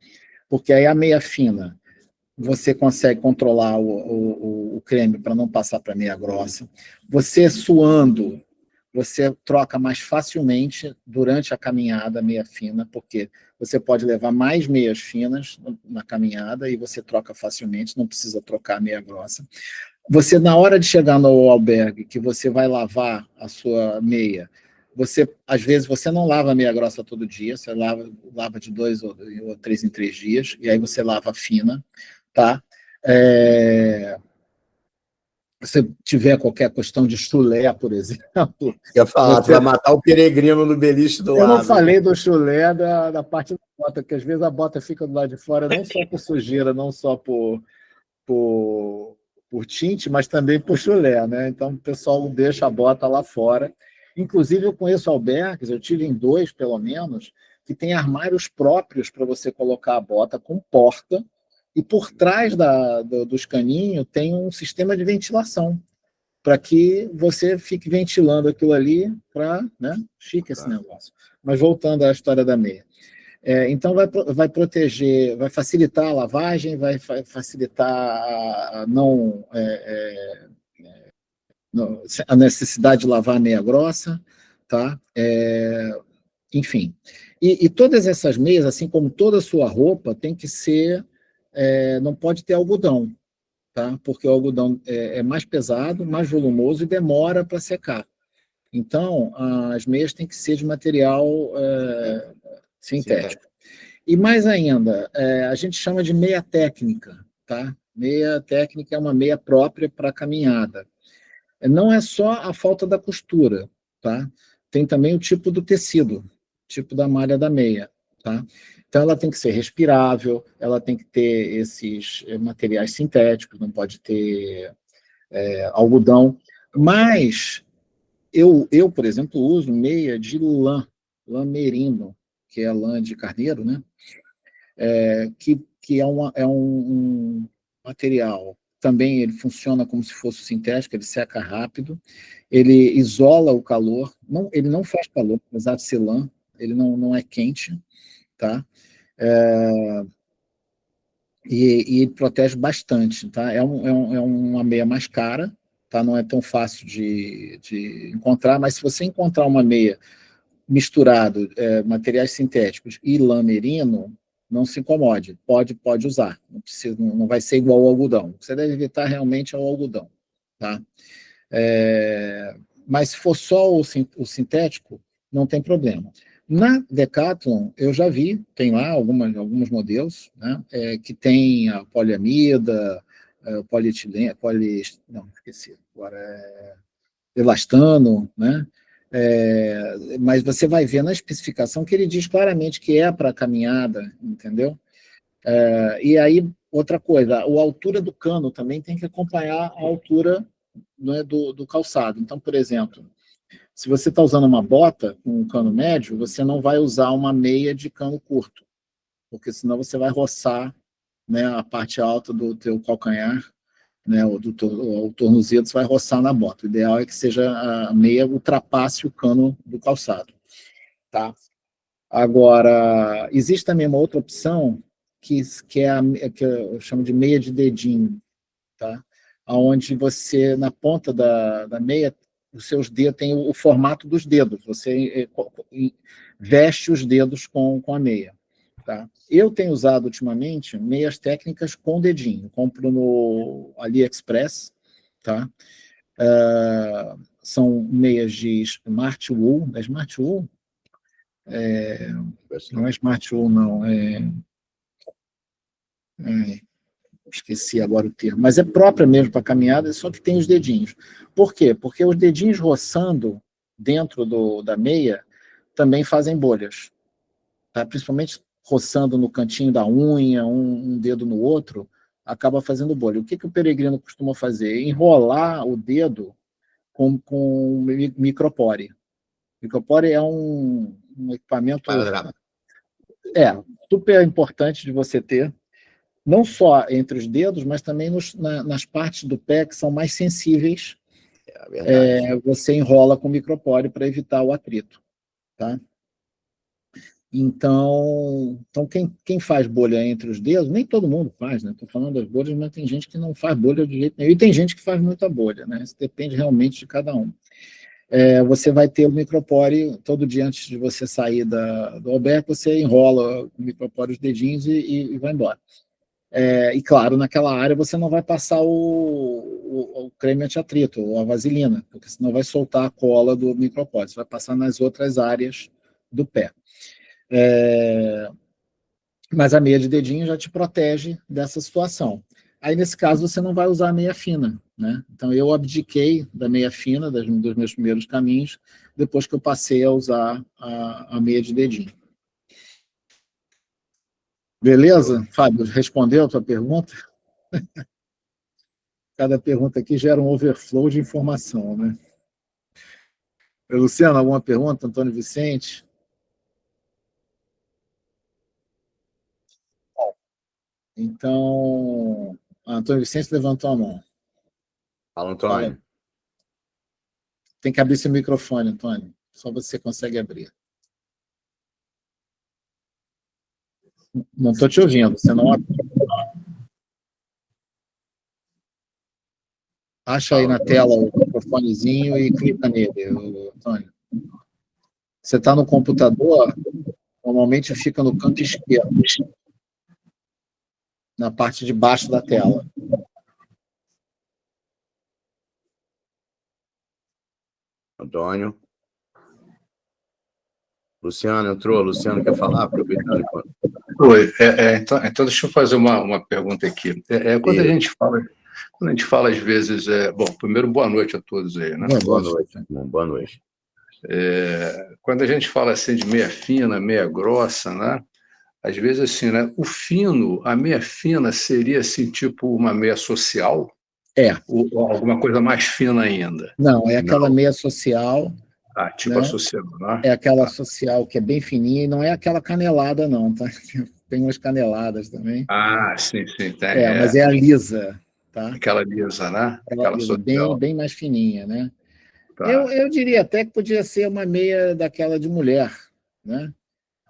Porque aí a meia fina, você consegue controlar o creme para não passar para a meia grossa. Você suando, você troca mais facilmente durante a caminhada a meia fina, porque você pode levar mais meias finas na caminhada e você troca facilmente, não precisa trocar a meia grossa. Você, na hora de chegar no albergue, que você vai lavar a sua meia, às vezes, você não lava a meia grossa todo dia, você lava de 2 ou 3 em 3 dias, e aí você lava fina, tá? Se tiver qualquer questão de chulé, por exemplo... Quer falar, tu vai matar o peregrino no beliche do lado. Eu não falei do chulé da parte da bota, que às vezes a bota fica do lado de fora, não só por sujeira, não só por tinte, mas também por chulé, né? Então o pessoal deixa a bota lá fora. Inclusive, eu conheço albergues, eu tive em 2, pelo menos, que tem armários próprios para você colocar a bota com porta, e por trás dos caninhos tem um sistema de ventilação, para que você fique ventilando aquilo ali, né? Chique esse negócio. Mas voltando à história da meia. Então, vai proteger, vai facilitar a lavagem, vai facilitar a não a necessidade de lavar a meia grossa, tá? Enfim. E todas essas meias, assim como toda a sua roupa, tem que ser, não pode ter algodão, tá? Porque o algodão é mais pesado, mais volumoso e demora para secar. Então, as meias têm que ser de material sintético. E mais ainda, a gente chama de meia técnica, tá? Meia técnica é uma meia própria para caminhada. Não é só a falta da costura, tá? Tem também o tipo do tecido, tipo da malha da meia, tá? Então, ela tem que ser respirável, ela tem que ter esses materiais sintéticos, não pode ter algodão. Mas eu, por exemplo, uso meia de lã merino, que é lã de carneiro, né? Que é um material. Também ele funciona como se fosse sintético, ele seca rápido, ele isola o calor, ele não faz calor, apesar de ser lã, ele não é quente, tá? E protege bastante, tá? É uma meia mais cara, tá? Não é tão fácil de encontrar, mas se você encontrar uma meia misturado materiais sintéticos e lã merino, não se incomode, pode usar, não vai ser igual ao algodão. O que você deve evitar realmente é o algodão, tá? Mas se for só o sintético, não tem problema. Na Decathlon, eu já vi, tem lá alguns modelos, né, que tem a poliamida, polietileno, não, esqueci, agora elastano, né? Mas você vai ver na especificação que ele diz claramente que é para caminhada, entendeu? E aí, outra coisa, a altura do cano também tem que acompanhar a altura, né, do calçado. Então, por exemplo, se você está usando uma bota com um cano médio, você não vai usar uma meia de cano curto, porque senão você vai roçar, né, a parte alta do teu calcanhar, né, o tornozelo, você vai roçar na bota. O ideal é que seja a meia ultrapasse o cano do calçado, tá? Agora, existe também uma outra opção que eu chamo de meia de dedinho, tá? Onde você, na ponta da meia, os seus dedos tem o formato dos dedos, você veste os dedos com a meia. Tá? Eu tenho usado ultimamente meias técnicas com dedinho, compro no AliExpress, tá? São meias de Smart Wool, da Smart Wool? Não é Smart Wool, não, esqueci agora o termo, mas é própria mesmo para caminhada, só que tem os dedinhos. Por quê? Porque os dedinhos roçando dentro da meia também fazem bolhas, tá? Principalmente roçando no cantinho da unha, um dedo no outro, acaba fazendo bolha. O que o peregrino costuma fazer? Enrolar o dedo com micropore. Micropore é um equipamento super importante de você ter, não só entre os dedos, mas também nas partes do pé que são mais sensíveis. Você enrola com micropore para evitar o atrito, tá? Então quem faz bolha entre os dedos, nem todo mundo faz, né? Estou falando das bolhas, mas tem gente que não faz bolha de jeito nenhum, e tem gente que faz muita bolha, né? Isso depende realmente de cada um. Você vai ter o micropore todo dia antes de você sair do albergue, você enrola o micropore os dedinhos e vai embora. E claro, naquela área você não vai passar o creme anti-atrito, ou a vaselina, porque senão vai soltar a cola do micropore, você vai passar nas outras áreas do pé. Mas a meia de dedinho já te protege dessa situação. Aí, nesse caso, você não vai usar a meia fina, né? Então, eu abdiquei da meia fina, dos meus primeiros caminhos, depois que eu passei a usar a meia de dedinho. Beleza? Fábio, respondeu a tua pergunta? Cada pergunta aqui gera um overflow de informação, né? Luciano, alguma pergunta? Antônio Vicente? Então, Antônio Vicente levantou a mão. Fala, Antônio. Fala. Tem que abrir seu microfone, Antônio. Só você consegue abrir. Não estou te ouvindo. Você não... Acha aí na tela o microfonezinho e clica nele, Antônio. Você está no computador, normalmente fica no canto esquerdo, na parte de baixo da tela. Antônio. Luciano entrou. Luciano quer falar? Aproveitando. Oi, então deixa eu fazer uma pergunta aqui. Quando a gente fala às vezes, bom, primeiro boa noite a todos aí, né? Boa noite. Boa noite. Quando a gente fala assim de meia fina, meia grossa, né? Às vezes assim, né? O fino, a meia fina seria assim tipo uma meia social? Ou alguma coisa mais fina ainda? Não, é aquela meia social. Tipo né? a social, né? É aquela social que é bem fininha e não é aquela canelada, não, tá? Tem umas caneladas também. Sim, tem. Mas é a lisa, tá? Aquela lisa, né? Aquela lisa, bem mais fininha, né? Tá. Eu diria até que podia ser uma meia daquela de mulher, né?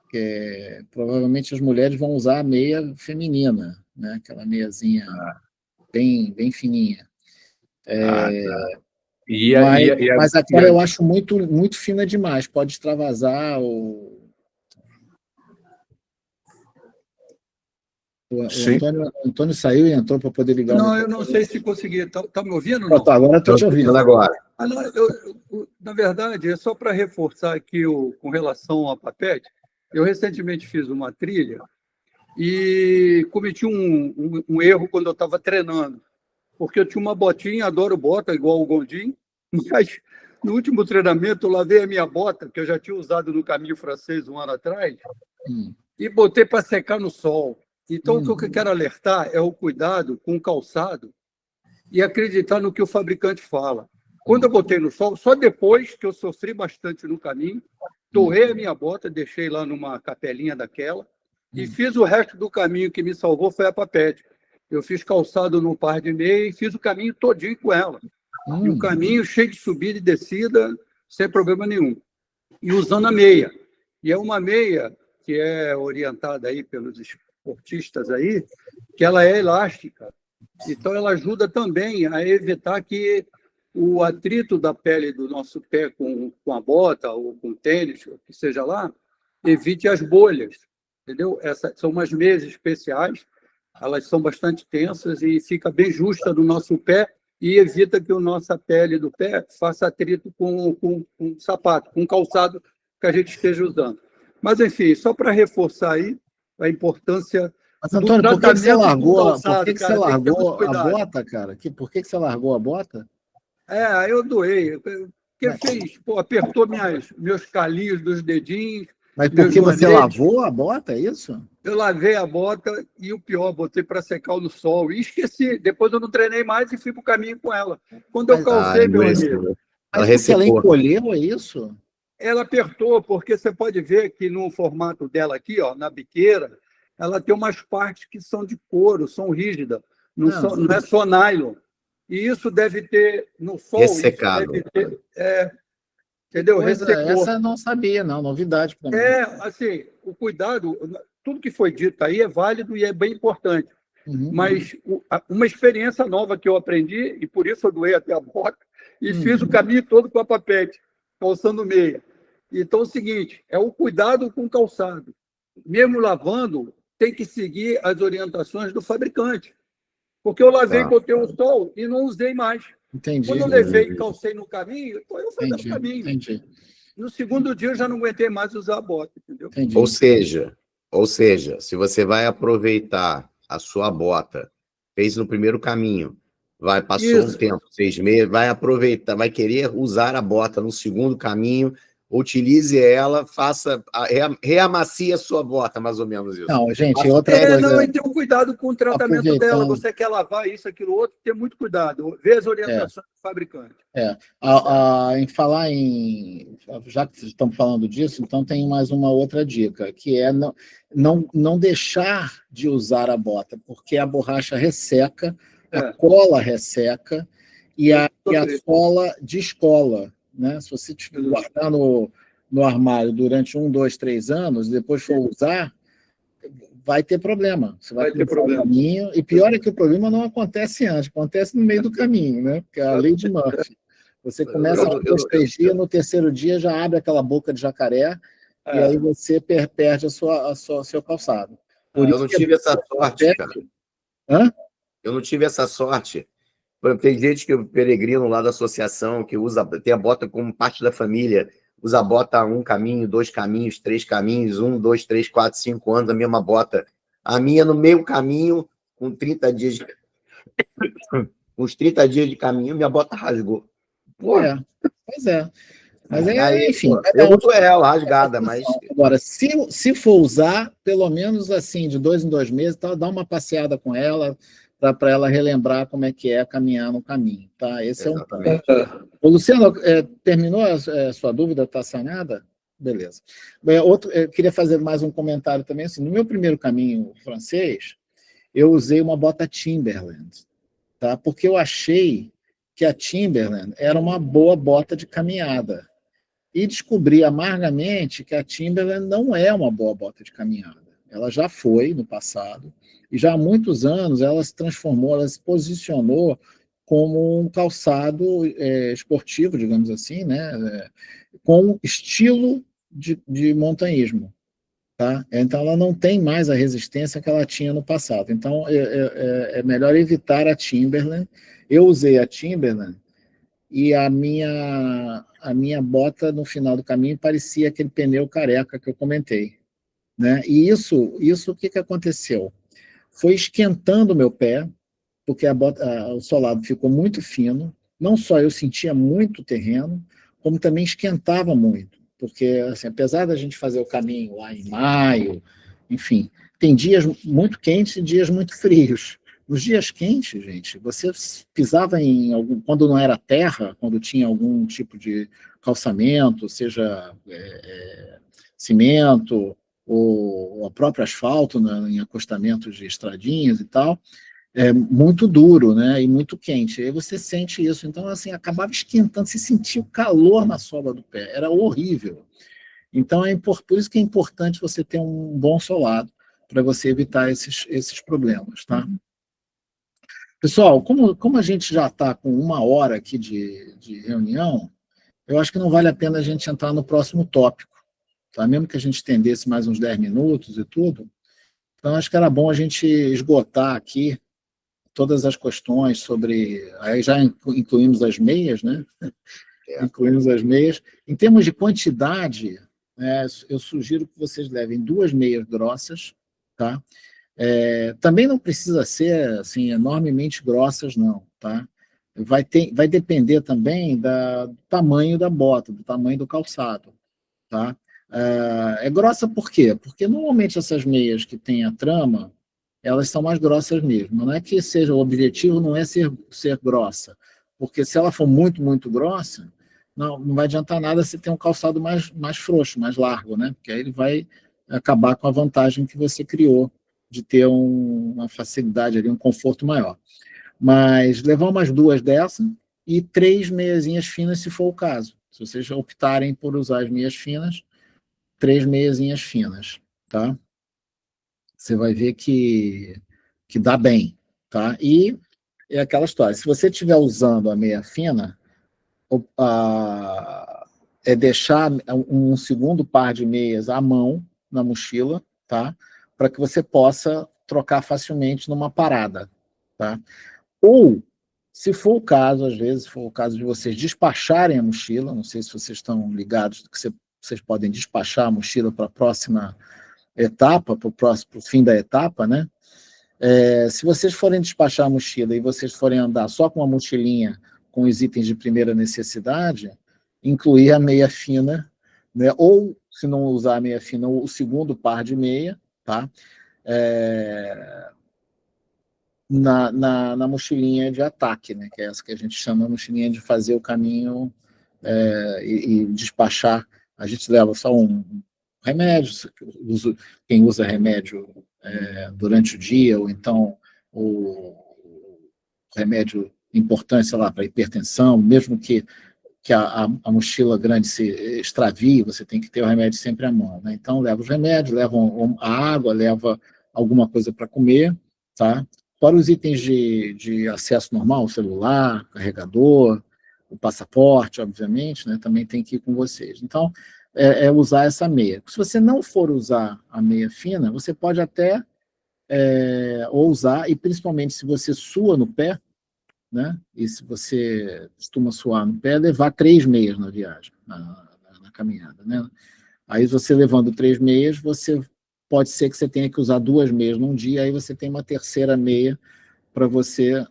Porque provavelmente as mulheres vão usar a meia feminina, né? Aquela meiazinha bem fininha. Tá. Mas aquela eu acho muito fina demais, pode extravasar ou... O Antônio saiu e entrou para poder ligar. Não, eu não sei se consegui. Está me ouvindo? Não? Agora estou te ouvindo. Agora. Na verdade, é só para reforçar aqui com relação ao papete. Eu recentemente fiz uma trilha e cometi um erro quando eu estava treinando, porque eu tinha uma botinha, adoro bota, igual o Gondim, mas no último treinamento eu lavei a minha bota, que eu já tinha usado no Caminho Francês um ano atrás, e botei para secar no sol. Então, o que eu quero alertar é o cuidado com o calçado e acreditar no que o fabricante fala. Quando eu botei no sol, só depois que eu sofri bastante no caminho, torrei a minha bota, deixei lá numa capelinha daquela e fiz o resto do caminho. Que me salvou foi a papete. Eu fiz calçado num par de meia e fiz o caminho todinho com ela. E o caminho cheio de subida e descida, sem problema nenhum. E usando a meia. E é uma meia que é orientada aí pelos esportistas aí, que ela é elástica. Então, ela ajuda também a evitar que o atrito da pele do nosso pé com a bota ou com o tênis, o que seja lá, evite as bolhas, entendeu? Essas são umas meias especiais, elas são bastante tensas e fica bem justa no nosso pé e evita que a nossa pele do pé faça atrito com o sapato, com o calçado que a gente esteja usando. Mas, enfim, só para reforçar aí a importância. Mas, Antônio, por que você largou a bota, cara? Por que você largou a bota? Eu doei. Porque apertou meus calinhos dos dedinhos. Mas porque você lavou a bota, é isso? Eu lavei a bota e o pior, botei para secar no sol. E esqueci. Depois eu não treinei mais e fui para o caminho com ela. Quando eu calcei, meu amigo. Mas ela encolheu, é isso? Ela apertou, porque você pode ver que no formato dela aqui, ó, na biqueira, ela tem umas partes que são de couro, são rígidas, não é só nylon. E isso deve ter, no sol, ressecado. Isso deve ter, entendeu? Essa eu não sabia, não, novidade para mim. Assim, o cuidado, tudo que foi dito aí é válido e é bem importante. Mas uma experiência nova que eu aprendi, e por isso eu doei até a bota, e fiz o caminho todo com a papete, calçando meia. Então, é o seguinte, é o cuidado com o calçado. Mesmo lavando, tem que seguir as orientações do fabricante. Porque eu lavei, botei o sol e não usei mais. Entendi. Quando eu levei e calcei no caminho, então eu fui no caminho. Entendi. No segundo dia, eu já não aguentei mais usar a bota, entendeu? Ou seja, se você vai aproveitar a sua bota, fez no primeiro caminho, passou um tempo, 6 meses, vai aproveitar, vai querer usar a bota no segundo caminho, utilize ela, reamacie a sua bota, mais ou menos isso. Não, gente, outra coisa... E ter um cuidado com o tratamento dela. Você quer lavar isso, aquilo, outro, ter muito cuidado. Ver as orientações do fabricante. Em falar em... Já que estamos falando disso, então tem mais uma outra dica, que é não deixar de usar a bota, porque a borracha resseca, a cola resseca e a sola descola. Né? Se você guardar no armário durante 1, 2, 3 anos, depois for usar, vai ter problema. Você vai ter problema. E pior é que o problema não acontece antes, acontece no meio do caminho, né? Porque é a lei de Murphy. Você começa com 2, 3 dias, no terceiro dia já abre aquela boca de jacaré, e aí você perde seu calçado. Eu não tive essa sorte, cara. Hã? Eu não tive essa sorte. Tem gente que peregrino lá da associação, que tem a bota como parte da família, usa a bota 1 caminho, 2 caminhos, 3 caminhos, 1, 2, 3, 4, 5 anos, a mesma bota. A minha no meio caminho, com 30 dias uns 30 dias de caminho, minha bota rasgou. Pô. Pois é. Mas aí, enfim. Eu uso ela rasgada, mas. Agora, se for usar, pelo menos assim, de 2 em 2 meses, tá, dá uma passeada com ela, para ela relembrar como é que é caminhar no caminho. Tá? Esse Exatamente. é um ponto. Ô, Luciano, terminou a sua dúvida? Está sanada? Beleza. Eu queria fazer mais um comentário também. Assim, no meu primeiro caminho francês, eu usei uma bota Timberland, tá? Porque eu achei que a Timberland era uma boa bota de caminhada. E descobri amargamente que a Timberland não é uma boa bota de caminhada. Ela já foi no passado, e já há muitos anos ela se transformou, ela se posicionou como um calçado esportivo, digamos assim, né? Com estilo de montanhismo. Tá? Então, ela não tem mais a resistência que ela tinha no passado. Então, é melhor evitar a Timberland. Eu usei a Timberland e a minha bota, no final do caminho, parecia aquele pneu careca que eu comentei. Né? E isso o que aconteceu? Foi esquentando o meu pé, porque o solado ficou muito fino. Não só eu sentia muito terreno, como também esquentava muito. Porque, assim, apesar da gente fazer o caminho lá em maio, enfim, tem dias muito quentes e dias muito frios. Nos dias quentes, gente, você pisava em algum... Quando não era terra, quando tinha algum tipo de calçamento, seja cimento ou o próprio asfalto, né, em acostamentos de estradinhas e tal, muito duro, né, e muito quente. Aí você sente isso. Então, assim, acabava esquentando, você sentia o calor na sola do pé. Era horrível. Então, por isso que é importante você ter um bom solado, para você evitar esses problemas, tá? Pessoal, como a gente já está com 1 hora aqui de reunião, eu acho que não vale a pena a gente entrar no próximo tópico, tá? Mesmo que a gente estendesse mais uns 10 minutos e tudo. Então, acho que era bom a gente esgotar aqui todas as questões sobre... Aí já incluímos as meias, né? Incluímos as meias. Em termos de quantidade, eu sugiro que vocês levem 2 meias grossas, tá? Também não precisa ser assim, enormemente grossas, não, tá? Vai depender também do tamanho da bota, do tamanho do calçado, tá? É grossa por quê? Porque normalmente essas meias que têm a trama, elas são mais grossas mesmo. Não é que seja o objetivo, não é ser grossa, porque se ela for muito, muito grossa, não vai adiantar nada se ter um calçado mais frouxo, mais largo, né? Porque aí ele vai acabar com a vantagem que você criou de ter uma facilidade ali, um conforto maior. Mas levar umas 2 dessas e 3 meiazinhas finas, se for o caso. Se vocês optarem por usar as meias finas, 3 meiazinhas finas, tá? Você vai ver que dá bem, tá? E é aquela história, se você estiver usando a meia fina, deixar um segundo par de meias à mão na mochila, tá? Para que você possa trocar facilmente numa parada, tá? Ou, se for o caso, às vezes, se for o caso de vocês despacharem a mochila, não sei se vocês estão ligados que vocês podem despachar a mochila para a próxima etapa, para o fim da etapa, né? Se vocês forem despachar a mochila e vocês forem andar só com uma mochilinha com os itens de primeira necessidade, incluir a meia fina, né? Ou, se não usar a meia fina, o segundo par de meia, tá? Na mochilinha de ataque, né? Que é essa que a gente chama de mochilinha de fazer o caminho e despachar. A gente leva só um remédio, quem usa remédio durante o dia, ou então o remédio importante, sei lá, para hipertensão, mesmo que a mochila grande se extravie, você tem que ter o remédio sempre à mão, né? Então, leva os remédios, leva a água, leva alguma coisa para comer, tá? Fora os itens de acesso normal, celular, carregador, o passaporte, obviamente, né, também tem que ir com vocês. Então, usar essa meia. Se você não for usar a meia fina, você pode até ou usar, e principalmente se você sua no pé, né, e se você costuma suar no pé, levar 3 meias na viagem, na caminhada, né? Aí você levando 3 meias, pode ser que você tenha que usar 2 meias num dia, aí você tem uma terceira meia para você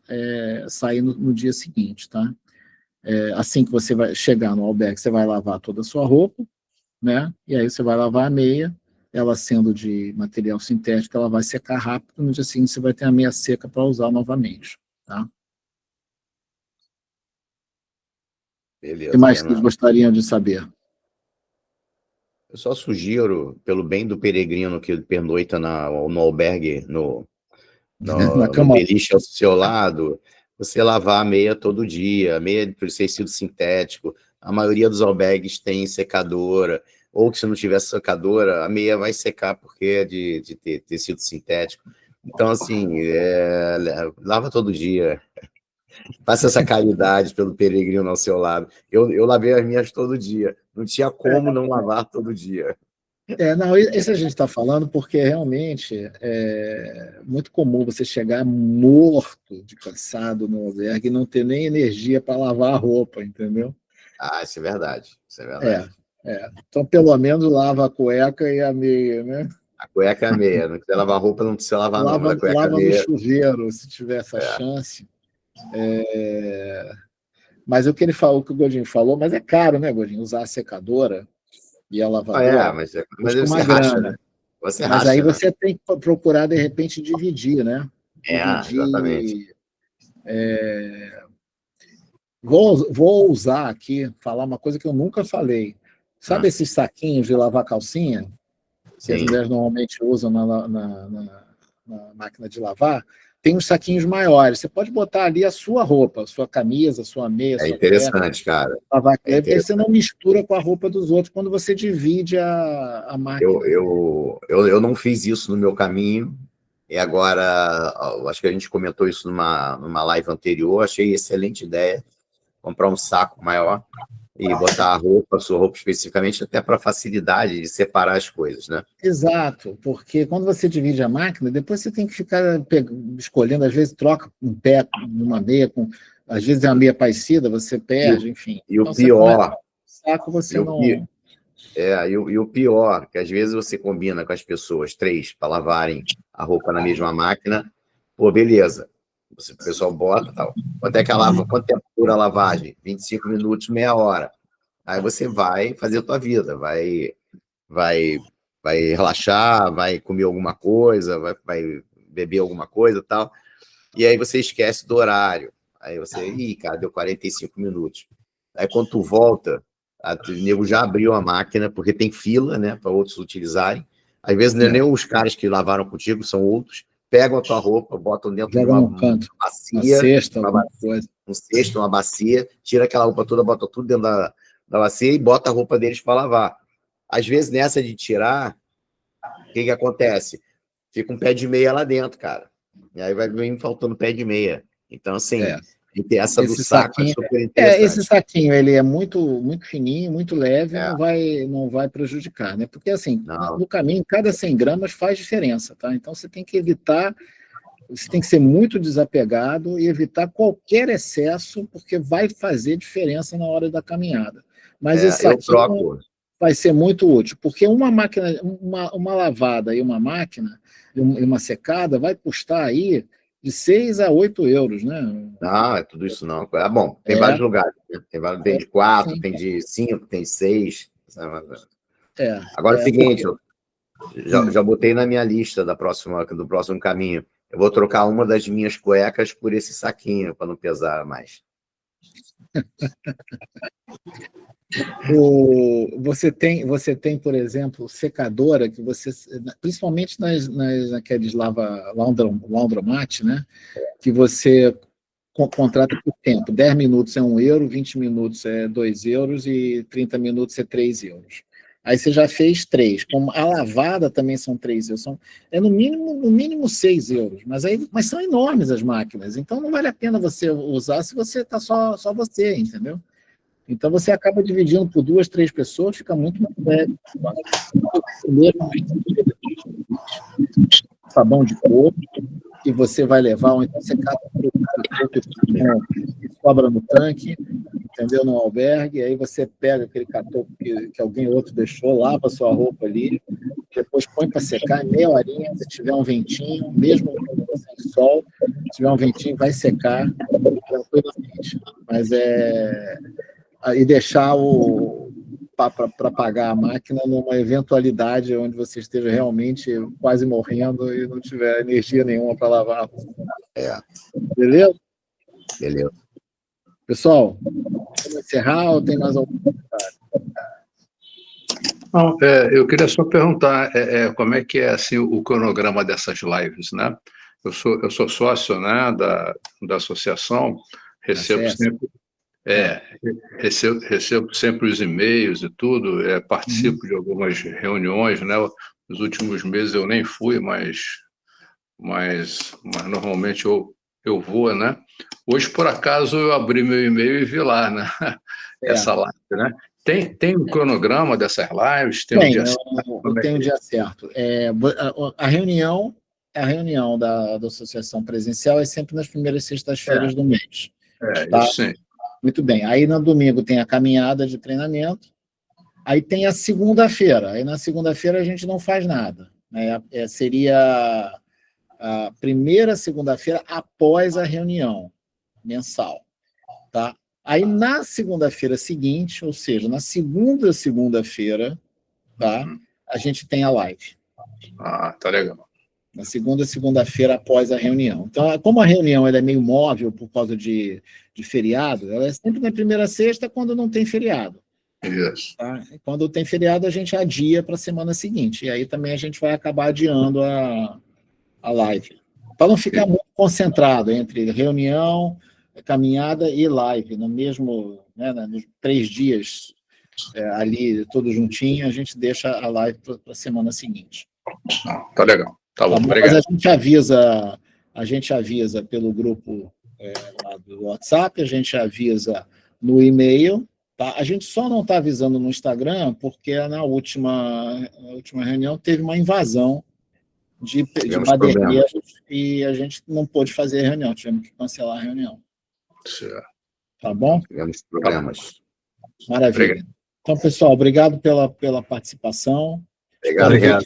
sair no dia seguinte, tá? Assim que você vai chegar no albergue, você vai lavar toda a sua roupa, né? E aí você vai lavar a meia, ela sendo de material sintético, ela vai secar rápido, no dia seguinte você vai ter a meia seca para usar novamente, tá? Beleza, O que mais vocês Fernando. gostariam de saber? Eu só sugiro, pelo bem do peregrino que pernoita no albergue, no Na no cama. beliche ao seu lado, você lavar a meia todo dia, a meia de tecido sintético. A maioria dos albergues tem secadora, ou que se não tiver secadora, a meia vai secar porque é de tecido sintético. Então, assim, lava todo dia. Faça essa caridade pelo peregrino ao seu lado. Eu lavei as minhas todo dia. Não tinha como não lavar todo dia. Não, isso a gente está falando porque realmente é muito comum você chegar morto de cansado no albergue e não ter nem energia para lavar a roupa, entendeu? Ah, isso é verdade. Isso é verdade. Então, pelo menos lava a cueca e a meia, né? A cueca é a meia. Não quiser lavar roupa, não precisa lavar, não. Mas a cueca Lava no meia. chuveiro, se tiver essa chance. Mas o que ele falou, o que o Godinho falou, mas é caro, né, Godinho? Usar a secadora e a lavadora Mas custa você uma racha, grana. né? Você Mas aí racha, né? você tem que procurar, de repente, dividir, né? Exatamente. Vou usar aqui, falar uma coisa que eu nunca falei. Sabe esses saquinhos de lavar calcinha? Que as Sim. mulheres normalmente usam na máquina de lavar? Tem uns saquinhos maiores. Você pode botar ali a sua roupa, a sua camisa, a sua meia, a É sua interessante, cara. lavar, porque aí você não mistura com a roupa dos outros quando você divide a máquina. Eu não fiz isso no meu caminho, e agora, acho que a gente comentou isso numa live anterior, achei excelente ideia, comprar um saco maior e botar a sua roupa especificamente, até para facilidade de separar as coisas, né? Exato, porque quando você divide a máquina, depois você tem que ficar escolhendo, às vezes troca um pé numa meia, às vezes é uma meia parecida, você perde, enfim. E então, o pior... saco você não... E o pior, que às vezes você combina com as pessoas, 3, para lavarem a roupa na mesma máquina, pô, beleza. O pessoal bota tal. Quanto tempo dura a lavagem? 25 minutos, meia hora. Aí você vai fazer a tua vida, vai relaxar, vai comer alguma coisa, vai beber alguma coisa e tal. E aí você esquece do horário. Aí você, cara, deu 45 minutos. Aí quando tu volta, o nego já abriu a máquina, porque tem fila, né, para outros utilizarem. Às vezes não é nem os caras que lavaram contigo, são outros. Pegam a tua roupa, botam dentro de uma bacia, um cesto, uma bacia, tira aquela roupa toda, bota tudo dentro da bacia e bota a roupa deles para lavar. Às vezes, nessa de tirar, o que acontece? Fica um pé de meia lá dentro, cara. E aí vai vir faltando pé de meia. Então, assim, ter essa do saco é super interessante. Esse saquinho, ele é muito, muito fininho, muito leve, não vai prejudicar, né? Porque, assim, no caminho, cada 100 gramas faz diferença, tá? Então, você tem que evitar, você tem que ser muito desapegado e evitar qualquer excesso, porque vai fazer diferença na hora da caminhada. Mas esse saquinho vai ser muito útil, porque uma máquina, uma lavada e uma máquina, e uma secada, vai custar aí de 6 a 8 euros, né? Não, é tudo isso não. Bom, tem vários lugares. Né? Tem de 4, sim. Tem de 5, tem 6. Agora é o seguinte, eu já botei na minha lista do próximo caminho. Eu vou trocar uma das minhas cuecas por esse saquinho, para não pesar mais. Você tem, por exemplo, secadora, que você, principalmente naqueles laundromat, né? Que você contrata por tempo. 10 minutos é 1 euro, 20 minutos é 2 euros e 30 minutos é 3 euros. Aí você já fez 3. Como a lavada também são 3 euros. É no mínimo 6 euros. Mas são enormes as máquinas. Então não vale a pena você usar se você está só você, entendeu? Então você acaba dividindo por 2, 3 pessoas, fica muito mais leve. Primeiro, sabão de coco, que você vai levar, ou então você cata o coco que sobra no tanque, entendeu? No albergue, aí você pega aquele catoco que alguém outro deixou, lava a sua roupa ali, depois põe para secar, meia horinha, se tiver um ventinho, mesmo sem sol, se tiver um ventinho, vai secar tranquilamente. Mas e deixar para pagar a máquina numa eventualidade onde você esteja realmente quase morrendo e não tiver energia nenhuma para lavar a roupa. Beleza? Beleza. Pessoal, vamos encerrar ou tem mais algum comentário? Não, eu queria só perguntar como é que é assim, o cronograma dessas lives, né? Eu sou sócio, né, da associação, recebo sempre os e-mails e tudo, participo de algumas reuniões, né? Nos últimos meses eu nem fui, mas normalmente eu vou, né? Hoje, por acaso, eu abri meu e-mail e vi lá, né? Essa live, né? Tem um cronograma dessas lives? Tem um dia certo? Eu tenho um dia certo. A reunião da associação presencial é sempre nas primeiras sextas-feiras do mês. Tá? Isso sim. Muito bem. Aí, no domingo, tem a caminhada de treinamento. Aí tem a segunda-feira. Aí, na segunda-feira, a gente não faz nada. Né? Seria a primeira segunda-feira após a reunião mensal. Tá? Aí, na segunda-feira seguinte, ou seja, na segunda-feira, tá? A gente tem a live. Tá legal. Na segunda-feira após a reunião. Então, como a reunião ela é meio móvel por causa de feriado, ela é sempre na primeira sexta quando não tem feriado. Isso. Tá? Quando tem feriado, a gente adia para a semana seguinte. E aí também a gente vai acabar adiando a live. Para não ficar muito concentrado entre reunião, caminhada e live, no mesmo, né, nos 3 dias ali, todos juntinhos, a gente deixa a live para a semana seguinte. Tá legal. Tá bom, obrigado. Mas a gente avisa pelo grupo lá do WhatsApp, a gente avisa no e-mail, tá? A gente só não está avisando no Instagram porque na última reunião teve uma invasão de madeireiros e a gente não pôde fazer a reunião, tivemos que cancelar a reunião. Certo. Tá bom? Tivemos problemas. Maravilha. Obrigado. Então, pessoal, obrigado pela participação. Obrigado.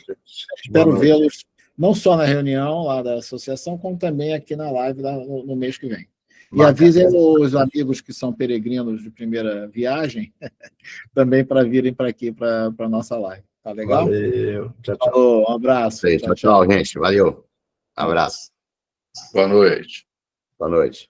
Espero vê-los não só na reunião lá da associação, como também aqui na live lá no mês que vem. E avisem os amigos que são peregrinos de primeira viagem também para virem para aqui, para a nossa live. Tá legal? Valeu. Tchau, tchau. Falou, um abraço. Tchau, gente. Valeu. Abraço. Boa noite. Boa noite.